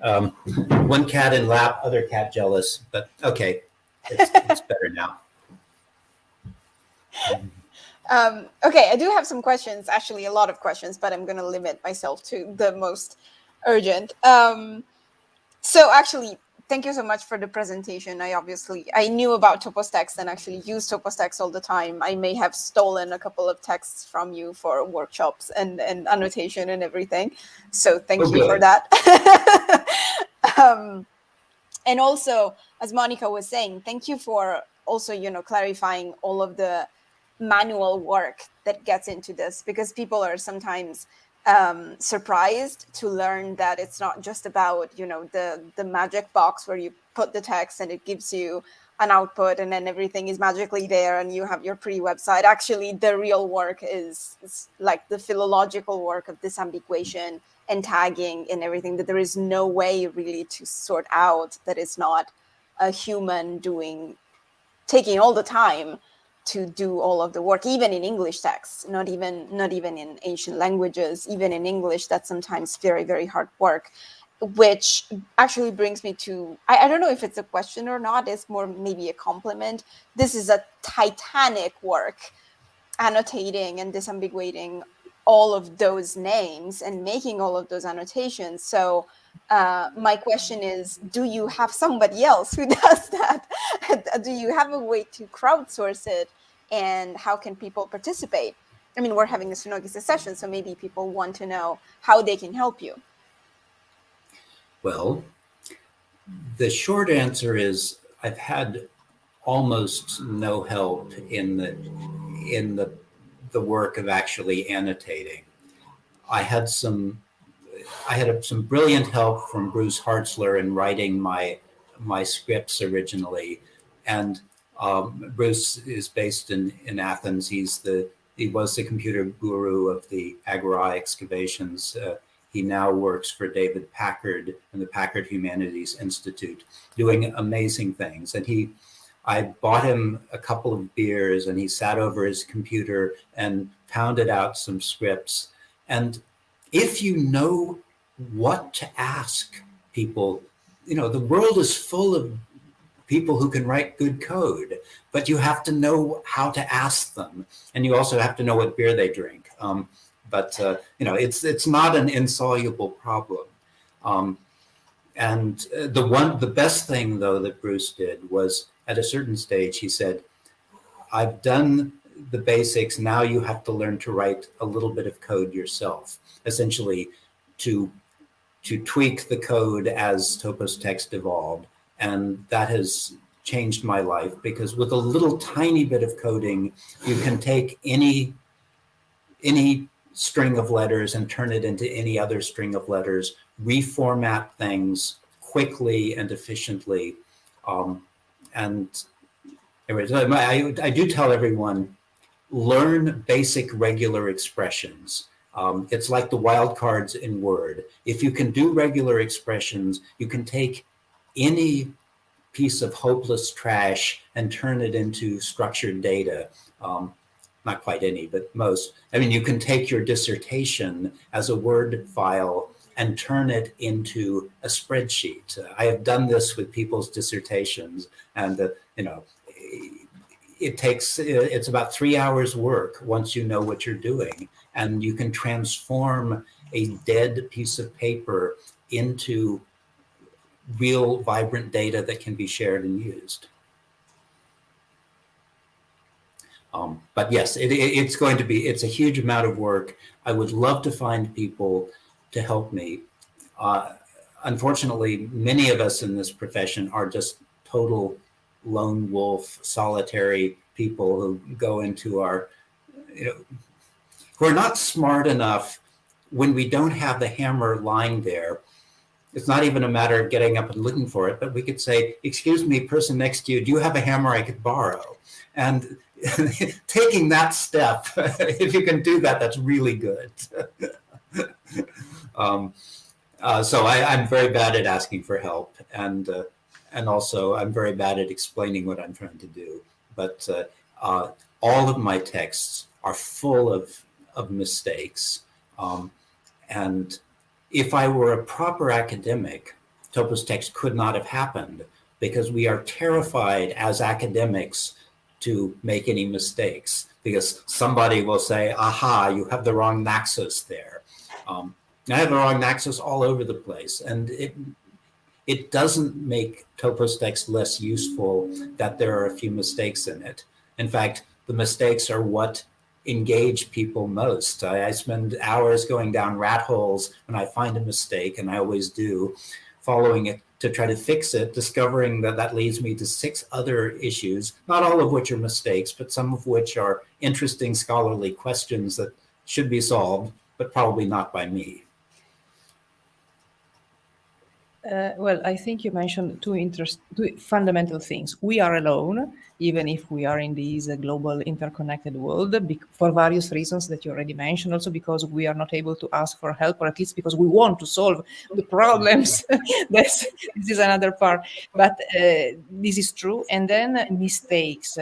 Nope. One cat in lap, other cat jealous, but okay, it's better now. Okay, I do have some questions, actually a lot of questions, but I'm going to limit myself to the most urgent. So actually, thank you so much for the presentation. I knew about ToposText and actually use ToposText all the time. I may have stolen a couple of texts from you for workshops and annotation and everything. So thank you for that. And also, as Monica was saying, thank you for also, clarifying all of the manual work that gets into this, because people are sometimes surprised to learn that it's not just about the magic box where you put the text and it gives you an output and then everything is magically there and you have your pretty website. Actually, the real work is like the philological work of disambiguation and tagging and everything, that there is no way really to sort out that it's not a human taking all the time to do all of the work, even in English texts, not even in ancient languages, even in English, that's sometimes very, very hard work, which actually brings me to, I don't know if it's a question or not, it's more maybe a compliment. This is a titanic work, annotating and disambiguating all of those names and making all of those annotations. So my question is, do you have somebody else who does that? Do you have a way to crowdsource it? And how can people participate? I mean, we're having a Sunoikis session, so maybe people want to know how they can help you. Well, the short answer is I've had almost no help in the work of actually annotating. I had some brilliant help from Bruce Hartzler in writing my scripts originally, and Bruce is based in Athens. He was the computer guru of the Agora excavations. He now works for David Packard and the Packard Humanities Institute, doing amazing things. And I bought him a couple of beers, and he sat over his computer and pounded out some scripts. And if you know what to ask people, the world is full of people who can write good code, but you have to know how to ask them, and you also have to know what beer they drink. It's not an insoluble problem. And the best thing though that Bruce did was, at a certain stage, he said, I've done the basics. Now you have to learn to write a little bit of code yourself, essentially to tweak the code as ToposText evolved. And that has changed my life, because with a little tiny bit of coding, you can take any string of letters and turn it into any other string of letters, reformat things quickly and efficiently. And anyways, I do tell everyone, learn basic regular expressions. It's like the wildcards in Word. If you can do regular expressions, you can take any piece of hopeless trash and turn it into structured data. Not quite any, but most. I mean, you can take your dissertation as a Word file and turn it into a spreadsheet. I have done this with people's dissertations, and it's about 3 hours work once you know what you're doing, and you can transform a dead piece of paper into real vibrant data that can be shared and used. But yes, it's a huge amount of work. I would love to find people to help me. Unfortunately, many of us in this profession are just total lone wolf, solitary people who go into our, who are not smart enough when we don't have the hammer lying there. It's not even a matter of getting up and looking for it, but we could say, excuse me, person next to you, do you have a hammer I could borrow? And taking that step, if you can do that, that's really good. So I'm very bad at asking for help, and also I'm very bad at explaining what I'm trying to do. But all of my texts are full of mistakes. And if I were a proper academic, ToposText could not have happened, because we are terrified as academics to make any mistakes, because somebody will say, aha, you have the wrong naxos there. I have the wrong naxos all over the place, and it doesn't make ToposText less useful that there are a few mistakes in it. In fact, the mistakes are what engage people most. I spend hours going down rat holes when I find a mistake, and I always do, following it to try to fix it, discovering that leads me to 6 other issues, not all of which are mistakes, but some of which are interesting scholarly questions that should be solved, but probably not by me. Well, I think you mentioned two fundamental things. We are alone, even if we are in this global interconnected world, for various reasons that you already mentioned, also because we are not able to ask for help, or at least because we want to solve the problems. This is another part. But this is true. And then mistakes.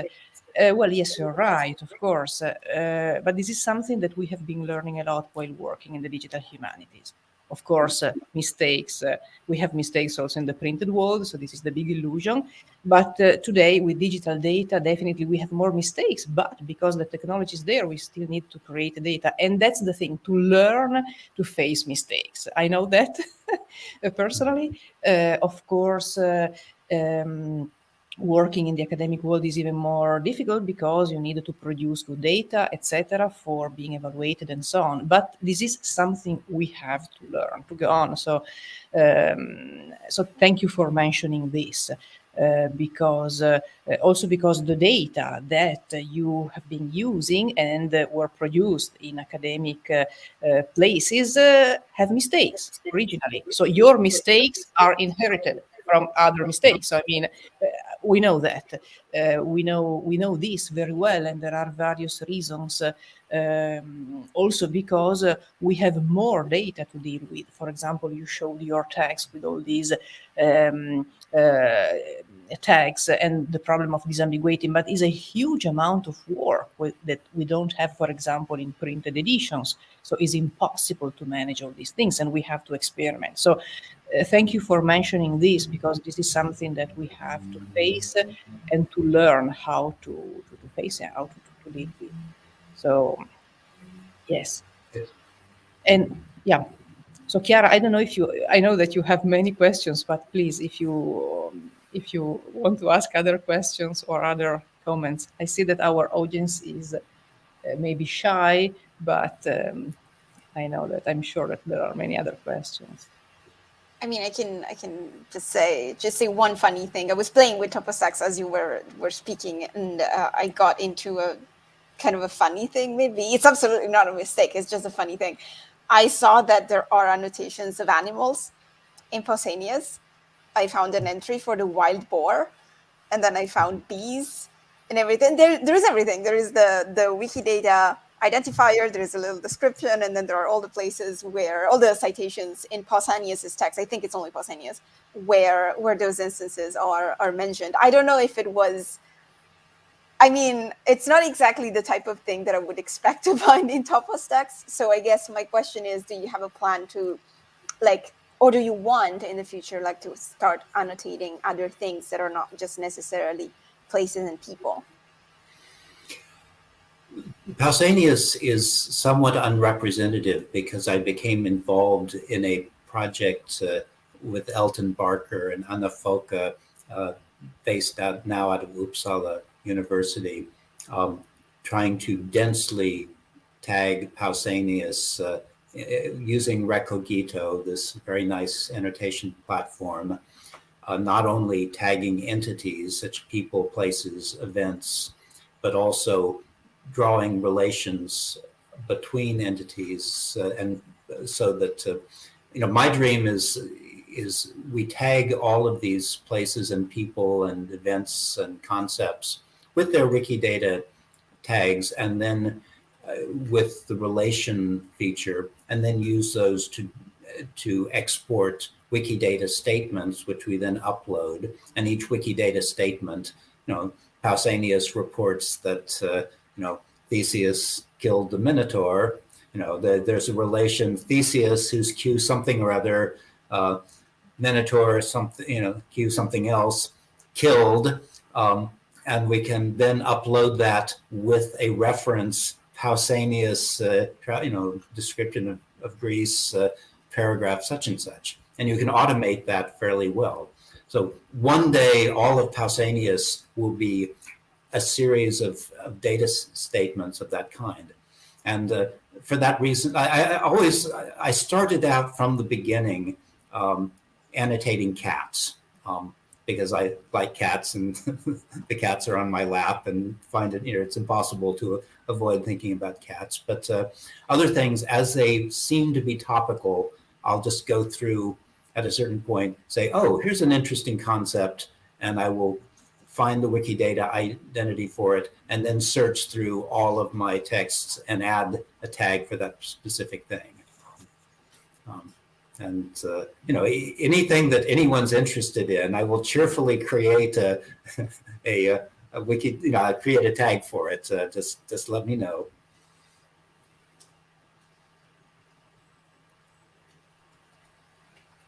Well, yes, you're right, of course. But this is something that we have been learning a lot while working in the digital humanities. Of course, mistakes. We have mistakes also in the printed world, so this is the big illusion. But today, with digital data, definitely we have more mistakes. But because the technology is there, we still need to create data. And that's the thing, to learn to face mistakes. I know that personally. Of course, working in the academic world is even more difficult, because you need to produce good data, etc., for being evaluated and so on. But this is something we have to learn to go on. So, so thank you for mentioning this, because also because the data that you have been using and were produced in academic places have mistakes originally. So your mistakes are inherited from other mistakes. So, I mean, we know that. We know this very well, and there are various reasons. Also because we have more data to deal with. For example, you showed your text with all these tags and the problem of disambiguating, but it's a huge amount of work that we don't have, for example, in printed editions. So it's impossible to manage all these things, and we have to experiment. So thank you for mentioning this, because this is something that we have to face and to learn how to face it, how to deal with. So, yes. And yeah. So, Chiara, I don't know if I know that you have many questions, but please, if you want to ask other questions or other comments. I see that our audience is maybe shy, but I know that I'm sure that there are many other questions. I mean, I can just say one funny thing. I was playing with ToposText as you were speaking, and I got into a kind of a funny thing. Maybe it's absolutely not a mistake. It's just a funny thing. I saw that there are annotations of animals in Pausanias. I found an entry for the wild boar, and then I found bees and everything. There is everything. There is the Wikidata identifier, there is a little description, and then there are all the places where all the citations in Pausanias' text. I think it's only Pausanias where those instances are mentioned. I don't know if it was. I mean, it's not exactly the type of thing that I would expect to find in ToposText. So I guess my question is, do you have a plan to, like, or do you want in the future, like, to start annotating other things that are not just necessarily places and people? Pausanias is somewhat unrepresentative because I became involved in a project with Elton Barker and Anna Foka, based now out of Uppsala University, trying to densely tag Pausanias using Recogito, this very nice annotation platform, not only tagging entities such people, places, events, but also drawing relations between entities, and so that my dream is we tag all of these places and people and events and concepts with their Wikidata tags, and then with the relation feature, and then use those to export Wikidata statements, which we then upload. And each Wikidata statement, Pausanias reports that Theseus killed the Minotaur. There's a relation, Theseus, who's Q something or other, Minotaur something, Q something else, killed, and we can then upload that with a reference, Pausanias, description of Greece, paragraph such and such, and you can automate that fairly well. So one day, all of Pausanias will be a series of data statements of that kind. And for that reason, I started out from the beginning annotating cats, because I like cats, and the cats are on my lap, and find it, it's impossible to avoid thinking about cats. But other things, as they seem to be topical, I'll just go through at a certain point, say, oh, here's an interesting concept, and I will find the Wikidata identity for it, and then search through all of my texts and add a tag for that specific thing. Anything that anyone's interested in, I will cheerfully create a wiki, create a tag for it. Just let me know.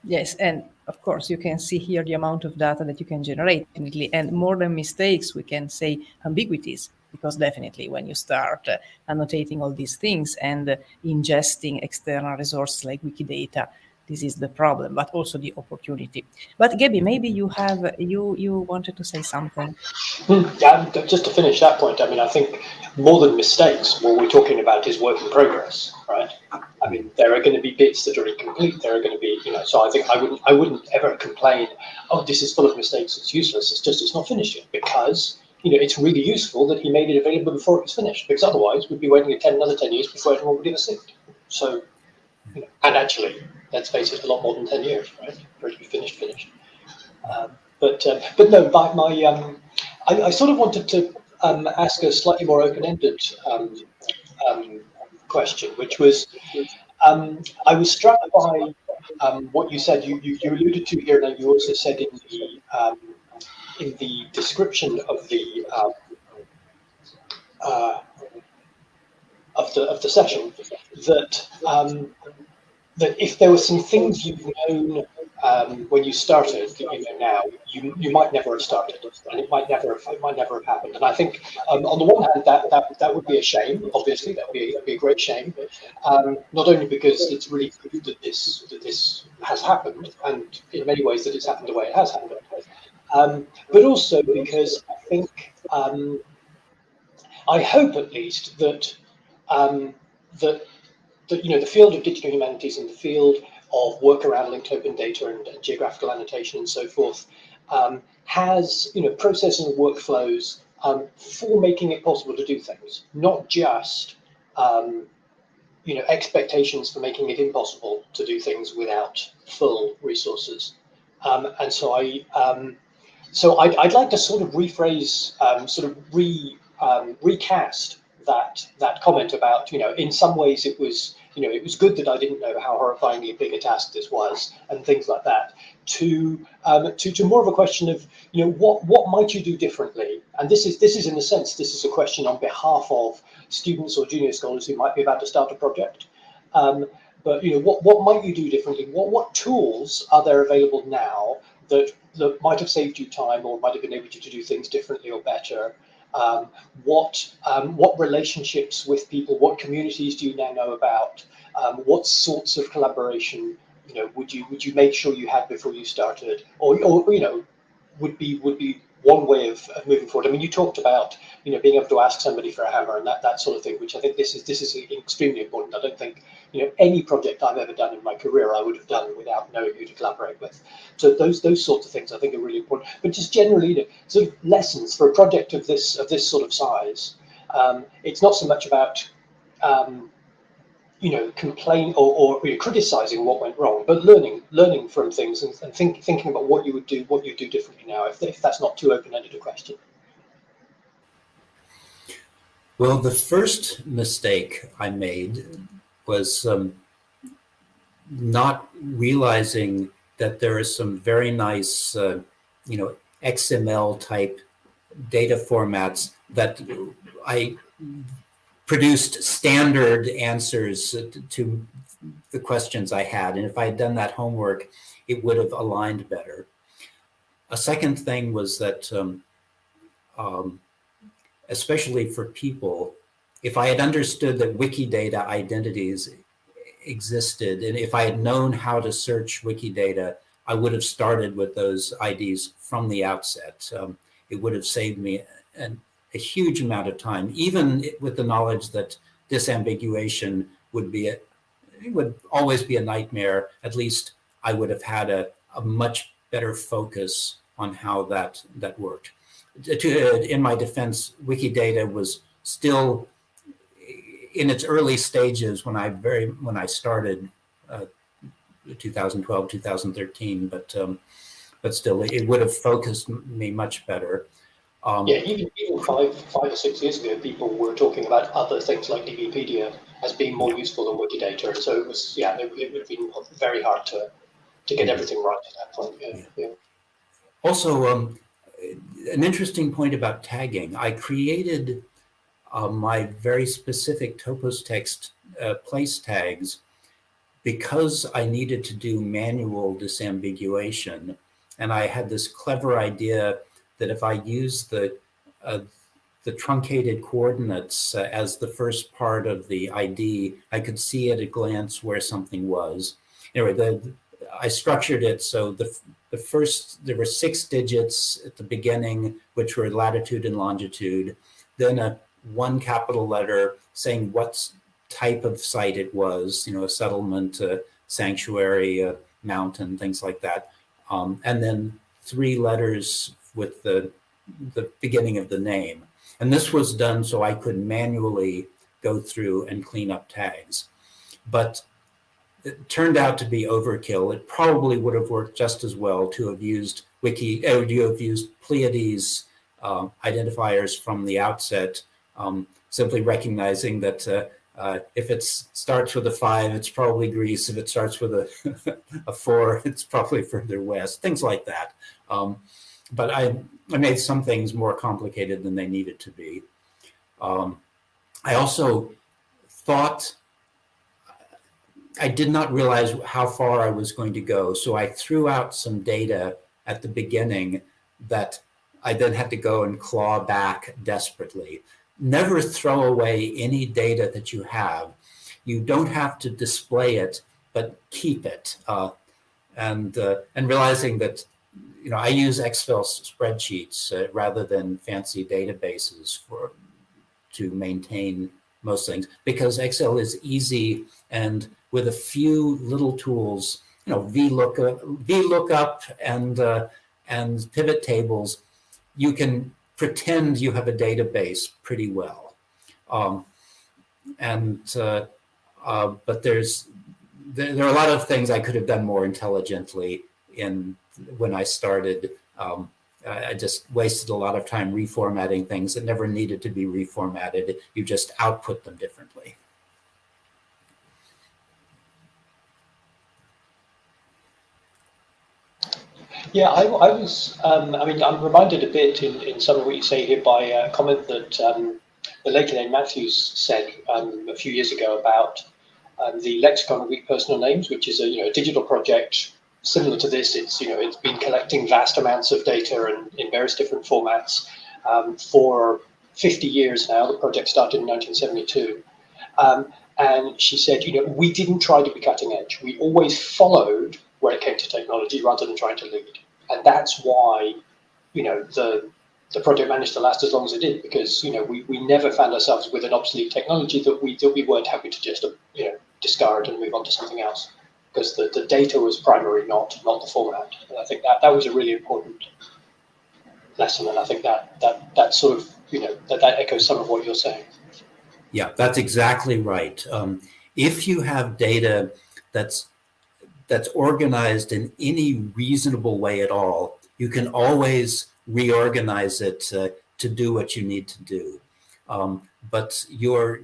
Yes, and of course you can see here the amount of data that you can generate, and more than mistakes, we can say ambiguities, because definitely when you start annotating all these things and ingesting external resources like Wikidata, this is the problem, but also the opportunity. But Gaby, maybe you wanted to say something. Yeah, just to finish that point, I mean, I think more than mistakes, what we're talking about is work in progress, right? I mean, there are going to be bits that are incomplete. There are going to be, so I think I wouldn't ever complain, oh, this is full of mistakes, it's useless. It's just, it's not finished yet, because, it's really useful that he made it available before it was finished, because otherwise we'd be waiting another 10 years before anyone would ever see it. So, and actually, let's face it, a lot more than 10 years, right? For it to be finished. But no, I sort of wanted to ask a slightly more open-ended question, which was, I was struck by what you said. You alluded to here, and you also said in the description of the session that if there were some things you've known when you started that you know now, you might never have started, and it might never have happened. And I think on the one hand that would be a shame. Obviously, that would be a great shame. Not only because it's really good that this has happened, and in many ways that it's happened the way it has happened, but also because I think hope at least that the field of digital humanities and the field of work around linked open data and geographical annotation and so forth has processing workflows for making it possible to do things, not just expectations for making it impossible to do things without full resources. And so I'd like to sort of rephrase, recast that comment about, in some ways it was good that I didn't know how horrifyingly big a task this was and things like that, to more of a question of, what might you do differently? And this is in a sense, this is a question on behalf of students or junior scholars who might be about to start a project. But what might you do differently? What tools are there available now that might have saved you time or might have enabled you to do things differently or better? What relationships with people, what communities do you now know about? What sorts of collaboration would you make sure you had before you started, or would be one way of moving forward? I mean, you talked about being able to ask somebody for a hammer and that sort of thing, which I think this is extremely important. I don't think any project I've ever done in my career I would have done without knowing who to collaborate with. So those sorts of things I think are really important. But just generally, sort of lessons for a project of this sort of size. It's not so much about complain or criticizing what went wrong, but learning from things and thinking about what you do differently now, if that's not too open-ended a question. Well, the first mistake I made was not realizing that there are some very nice, XML type data formats that I produced standard answers to the questions I had. And if I had done that homework, it would have aligned better. A second thing was that, especially for people, if I had understood that Wikidata identities existed, and if I had known how to search Wikidata, I would have started with those IDs from the outset. It would have saved me a huge amount of time, even with the knowledge that disambiguation would always be a nightmare. At least I would have had a much better focus on how that worked. In my defense, Wikidata was still in its early stages when I started 2012, 2013, but still it would have focused me much better. Even 5 or 6 years ago, people were talking about other things like DBpedia as being more useful than Wikidata, and so it was it would have been very hard to get everything right at that point. Yeah. Also, an interesting point about tagging. I created my very specific ToposText place tags because I needed to do manual disambiguation, and I had this clever idea that if I use the truncated coordinates as the first part of the ID, I could see at a glance where something was. Anyway, I structured it so there were 6 digits at the beginning, which were latitude and longitude, then one capital letter saying what type of site it was, a settlement, a sanctuary, a mountain, things like that, and then 3 letters with the beginning of the name. And this was done so I could manually go through and clean up tags. But it turned out to be overkill. It probably would have worked just as well to have used Pleiades identifiers from the outset, simply recognizing that if it starts with a 5, it's probably Greece. If it starts with a 4, it's probably further west, things like that. But I made some things more complicated than they needed to be. I also thought, I did not realize how far I was going to go. So I threw out some data at the beginning that I then had to go and claw back desperately. Never throw away any data that you have. You don't have to display it, but keep it. And realizing that I use Excel spreadsheets rather than fancy databases to maintain most things, because Excel is easy, and with a few little tools, VLOOKUP and pivot tables, you can pretend you have a database pretty well. But there are a lot of things I could have done more intelligently when I started. I just wasted a lot of time reformatting things that never needed to be reformatted. You just output them differently. Yeah, I was, I mean, I'm reminded a bit in some of what you say here by a comment that the late Elaine Matthews said a few years ago about the Lexicon of Greek Personal Names, which is a digital project similar to this. It's been collecting vast amounts of data in various different formats for 50 years now. The project started in 1972. And she said, we didn't try to be cutting edge. We always followed where it came to technology rather than trying to lead. And that's why, the project managed to last as long as it did, because, we never found ourselves with an obsolete technology that we weren't happy to just, discard and move on to something else, because the data was primary, not the format. And I think that was a really important lesson. And I think that sort of, that echoes some of what you're saying. Yeah, that's exactly right. If you have data that's organized in any reasonable way at all, you can always reorganize it to do what you need to do. But your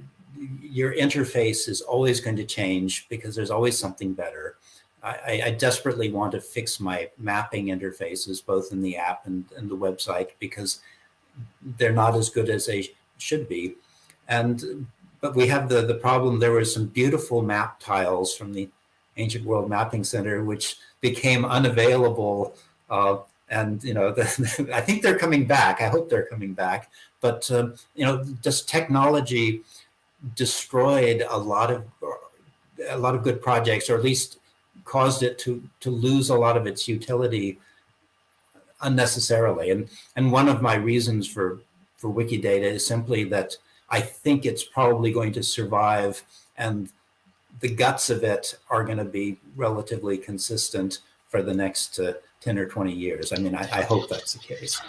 interface is always going to change, because there's always something better. I desperately want to fix my mapping interfaces, both in the app and the website, because they're not as good as they should be. But we have the problem. There were some beautiful map tiles from the Ancient World Mapping Center which became unavailable, and I think they're coming back. I hope they're coming back. But just technology destroyed a lot of good projects, or at least caused it to lose a lot of its utility unnecessarily. And one of my reasons for Wikidata is simply that I think it's probably going to survive, and the guts of it are going to be relatively consistent for the next 10 or 20 years. I mean, I hope that's the case.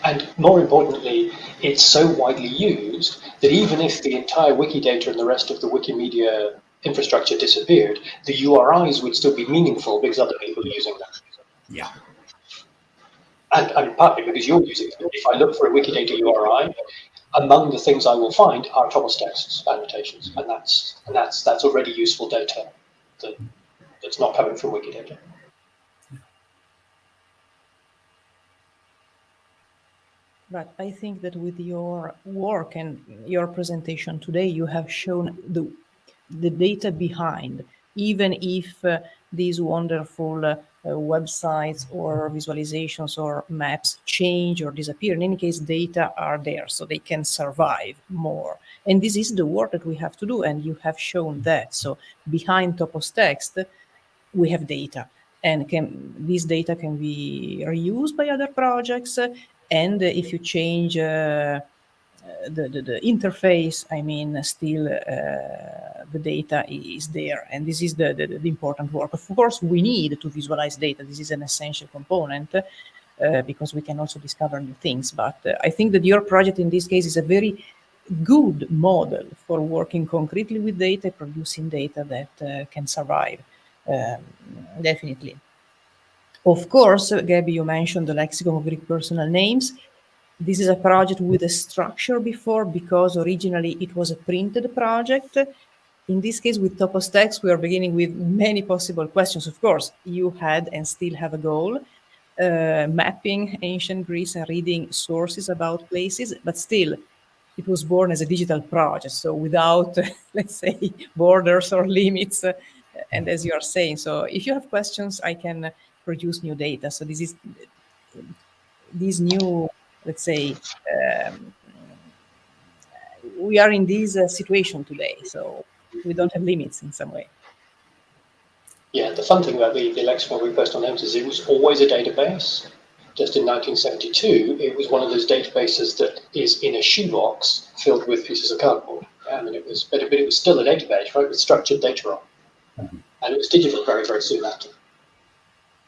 And more importantly, it's so widely used that even if the entire Wikidata and the rest of the Wikimedia infrastructure disappeared, the URIs would still be meaningful because other people are using them. Yeah. And partly because you're using them. If I look for a Wikidata URI, among the things I will find are ToposText annotations, and that's already useful data that's not coming from Wikidata. But I think that with your work and your presentation today, you have shown the data behind, even if these wonderful websites or visualizations or maps change or disappear. In any case, data are there, so they can survive more. And this is the work that we have to do, and you have shown that. So behind ToposText, we have data, and this data can be reused by other projects. And if you change the interface, I mean, still the data is there. And this is the important work. Of course, we need to visualize data. This is an essential component because we can also discover new things. But I think that your project in this case is a very good model for working concretely with data, producing data that can survive, definitely. Of course, Gabby, you mentioned the Lexicon of Greek Personal Names. This is a project with a structure before, because originally it was a printed project. In this case, with ToposText, we are beginning with many possible questions. Of course, you had and still have a goal, mapping ancient Greece and reading sources about places, but still, it was born as a digital project, so without, let's say, borders or limits. And as you are saying, so if you have questions, I can produce new data. So this is these new, let's say, we are in this situation today, so we don't have limits in some way. Yeah, the fun thing about the lexicon we post on EMS is it was always a database. Just in 1972, it was one of those databases that is in a shoebox filled with pieces of cardboard. I mean, but it was still a database, right, with structured data on. And it was digital very, very soon after.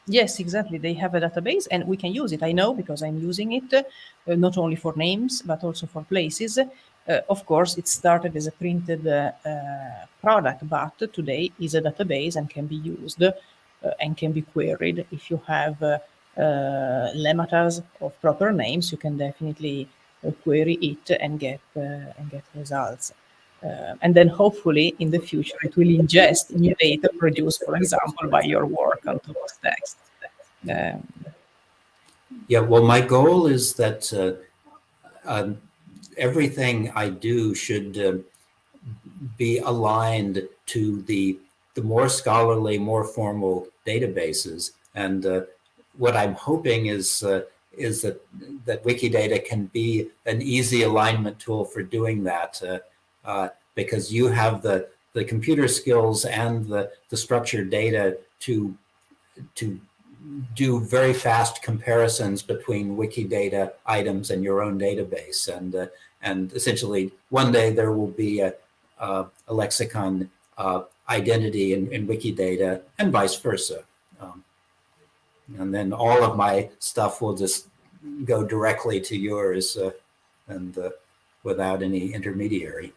Yes, exactly. They have a database and we can use it. I know because I'm using it, not only for names, but also for places. Of course, it started as a printed product, but today is a database and can be used and can be queried. If you have lemmatas of proper names, you can definitely query it and get results. And then hopefully in the future it will ingest new data produced, for example, by your work on ToposText. Yeah, well, my goal is that everything I do should be aligned to the more scholarly, more formal databases. And what I'm hoping is that Wikidata can be an easy alignment tool for doing that, because you have the computer skills and the structured data to do very fast comparisons between Wikidata items and your own database, and essentially one day there will be a lexicon identity in Wikidata and vice versa, and then all of my stuff will just go directly to yours and without any intermediary.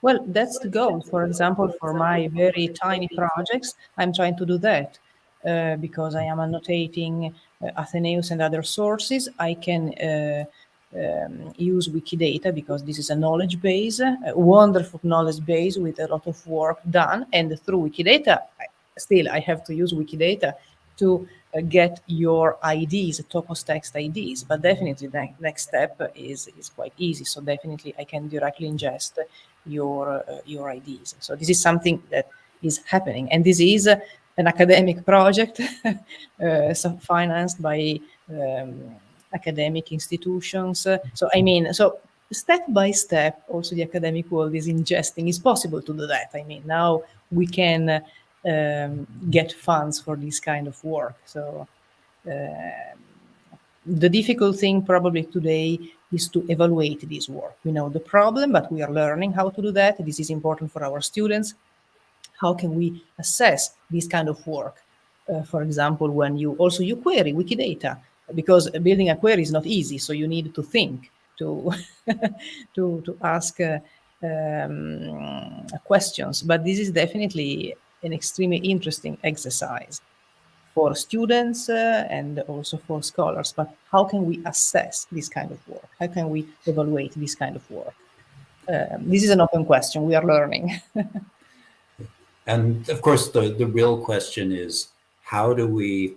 Well, that's the goal. For example, for my very tiny projects, I'm trying to do that because I am annotating Athenaeus and other sources. I can use Wikidata because this is a knowledge base, a wonderful knowledge base with a lot of work done. And through Wikidata, I have to use Wikidata to get your IDs, ToposText IDs. But definitely the next step is quite easy. So definitely I can directly ingest your IDs. So this is something that is happening, and this is an academic project financed by academic institutions. So I mean, so step by step, also the academic world is ingesting. It's possible to do that. I mean, now we can get funds for this kind of work. So the difficult thing probably today is to evaluate this work. We know the problem, but we are learning how to do that. This is important for our students. How can we assess this kind of work? For example, when you query Wikidata, because building a query is not easy. So you need to think, to to ask questions. But this is definitely an extremely interesting exercise for students and also for scholars. But how can we assess this kind of work? How can we evaluate this kind of work? This is an open question. We are learning. And of course, the real question is, how do we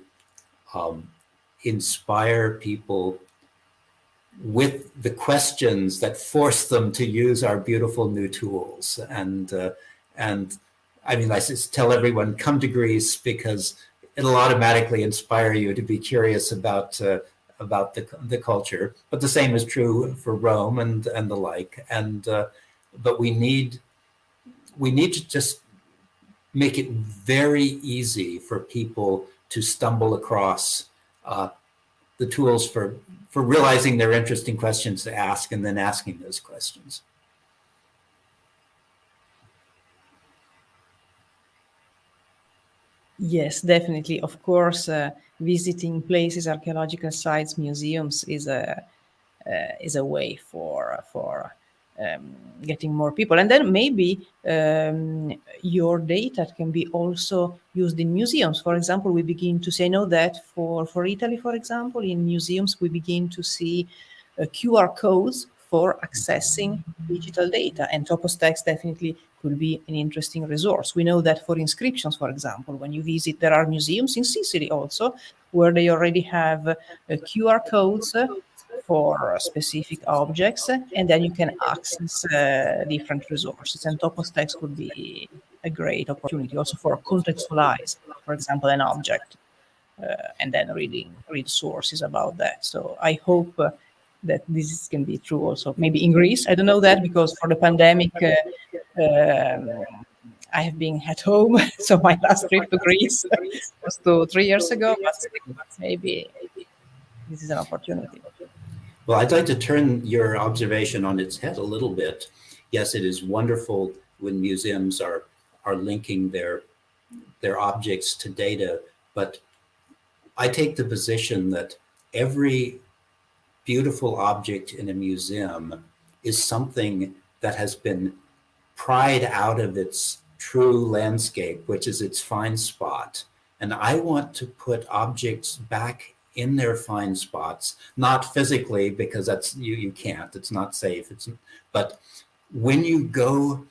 inspire people with the questions that force them to use our beautiful new tools? And I mean, I just tell everyone, come to Greece, because it'll automatically inspire you to be curious about the culture. But the same is true for Rome and the like. And but we need to just make it very easy for people to stumble across the tools for realizing they're interesting questions to ask and then asking those questions. Yes, definitely. Of course, visiting places, archaeological sites, museums is a way for getting more people. And then maybe your data can be also used in museums. For example, we begin to see, I know that for Italy, for example, in museums, we begin to see QR codes for accessing digital data, and ToposText definitely could be an interesting resource. We know that for inscriptions, for example, when you visit, there are museums in Sicily also where they already have QR codes for specific objects, and then you can access different resources. And ToposText could be a great opportunity also for contextualize, for example, an object, and then read sources about that. So I hope that this can be true also maybe in Greece. I don't know that, because for the pandemic, I have been at home, so my last trip to Greece was 3 years ago, but still, maybe this is an opportunity. Well, I'd like to turn your observation on its head a little bit. Yes, it is wonderful when museums are linking their objects to data, but I take the position that every beautiful object in a museum is something that has been pried out of its true landscape, which is its fine spot. And I want to put objects back in their fine spots, not physically, because that's you can't, it's not safe. But when you go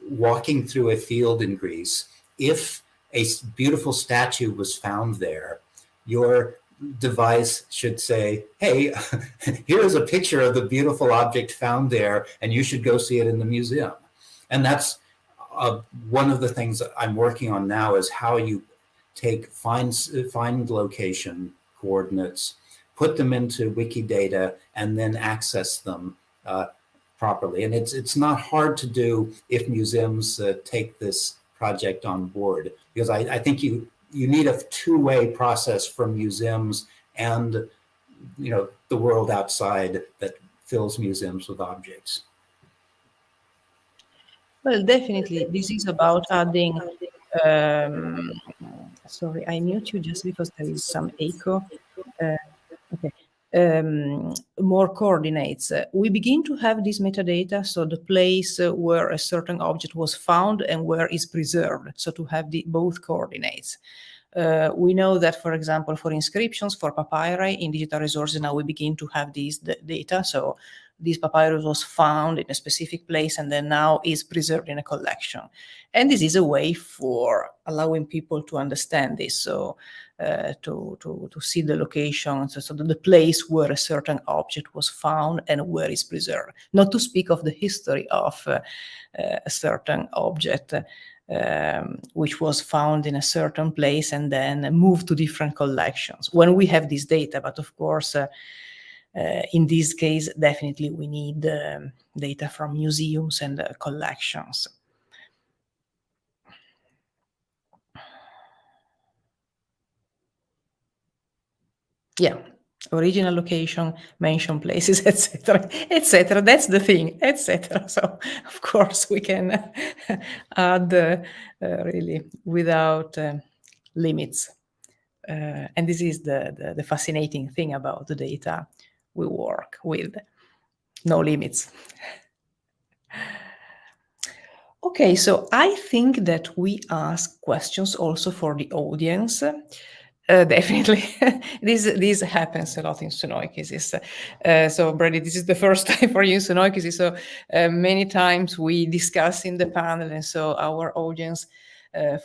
walking through a field in Greece, if a beautiful statue was found there, your device should say, hey, here's a picture of the beautiful object found there, and you should go see it in the museum. And that's one of the things that I'm working on now, is how you take find location coordinates, put them into Wikidata, and then access them properly. And it's not hard to do if museums take this project on board, because I think you need a two-way process from museums and the world outside that fills museums with objects. Well, definitely, this is about adding. Sorry, I mute you just because there is some echo. Okay. More coordinates. We begin to have this metadata, so the place where a certain object was found and where is preserved, so to have both coordinates. We know that, for example, for inscriptions, for papyri, in digital resources now we begin to have these data. So this papyrus was found in a specific place and then now is preserved in a collection. And this is a way for allowing people to understand this. So to see the location, so the place where a certain object was found and where it's preserved. Not to speak of the history of a certain object which was found in a certain place and then moved to different collections when we have this data. But of course, in this case, definitely we need data from museums and collections. Yeah, original location, mention places, etc., etc. That's the thing, etc. So of course we can add really without limits, and this is the fascinating thing about the data we work with, no limits. Okay, so I think that we ask questions also for the audience. Definitely, this happens a lot in Sunoikisis. So, Brady, this is the first time for you in Sunoikisis. So, many times we discuss in the panel, and so our audience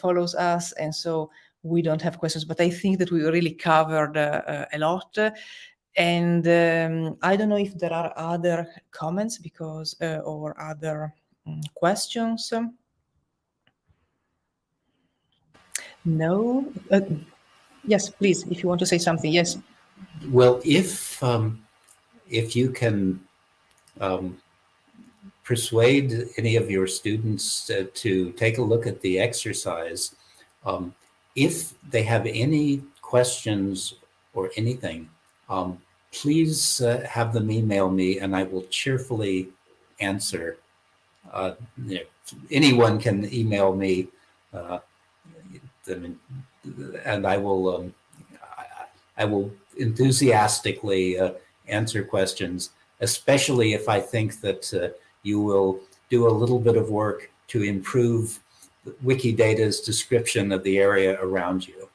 follows us, and so we don't have questions. But I think that we really covered a lot. And I don't know if there are other comments because or other questions. No. Yes, please, if you want to say something, yes. Well, if you can persuade any of your students to take a look at the exercise, if they have any questions or anything, please have them email me and I will cheerfully answer. Anyone can email me, and I will enthusiastically answer questions, especially if I think that you will do a little bit of work to improve Wikidata's description of the area around you.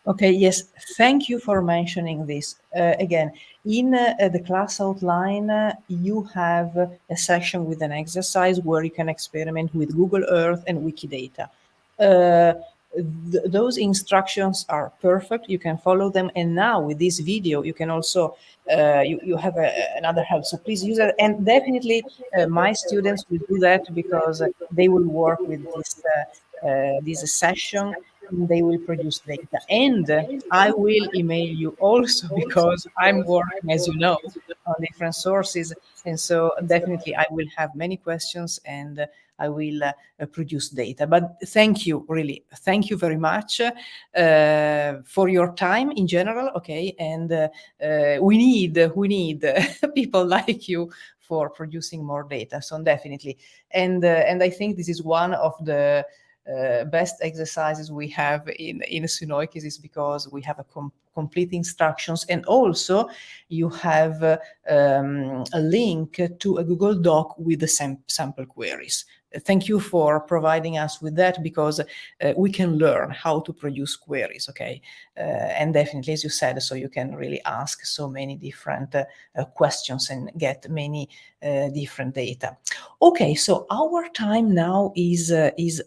Okay, yes, thank you for mentioning this. Again, in the class outline, you have a section with an exercise where you can experiment with Google Earth and Wikidata. Those instructions are perfect. You can follow them. And now with this video, you can also, you have another help. So please use it. And definitely my students will do that because they will work with this session. They will produce data. And I will email you also because I'm working, as you know, on different sources. And so definitely I will have many questions, and I will produce data. But thank you, really. Thank you very much for your time in general, okay? And we need people like you for producing more data, so definitely. And I think this is one of the best exercises we have in Sunoikis, is because we have a complete instructions, and also you have a link to a Google Doc with the sample queries. Thank you for providing us with that, because we can learn how to produce queries, okay? And definitely, as you said, so you can really ask so many different questions and get many different data. Okay, so our time now is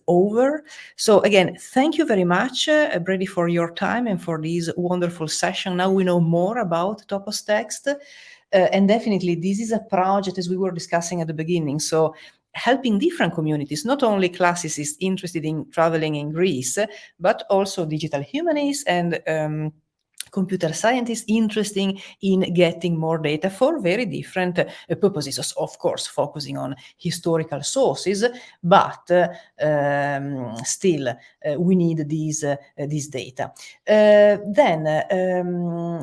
over. So again, thank you very much, Brady, for your time and for this wonderful session. Now we know more about ToposText. And definitely, this is a project, as we were discussing at the beginning, so helping different communities, not only classicists interested in traveling in Greece, but also digital humanists and computer scientists interested in getting more data for very different purposes, of course, focusing on historical sources, but still we need these data.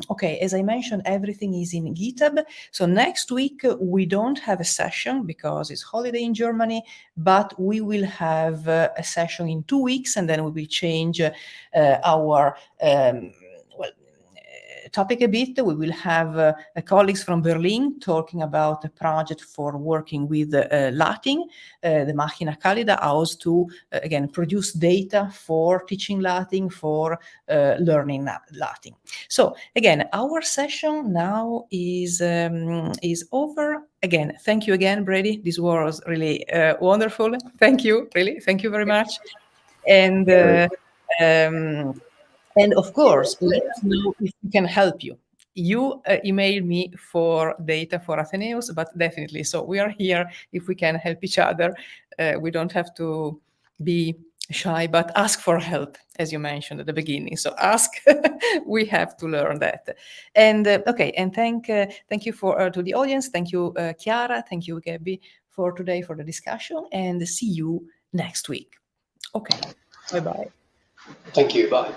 Okay, as I mentioned, everything is in GitHub. So next week we don't have a session because it's holiday in Germany, but we will have a session in 2 weeks, and then we will change our topic a bit. We will have colleagues from Berlin talking about a project for working with Latin, the Machina Callida, how to again produce data for teaching Latin, for learning Latin. So again, our session now is over. Again, thank you again, Brady. This was really wonderful. Thank you, really. Thank you very much. And of course, let us know if we can help you. You email me for data for Atheneus, but definitely, so we are here if we can help each other. We don't have to be shy, but ask for help, as you mentioned at the beginning. So ask, we have to learn that. And okay, and thank you to the audience. Thank you, Chiara. Thank you, Gabby, for today, for the discussion, and see you next week. Okay, bye-bye. Thank you, bye.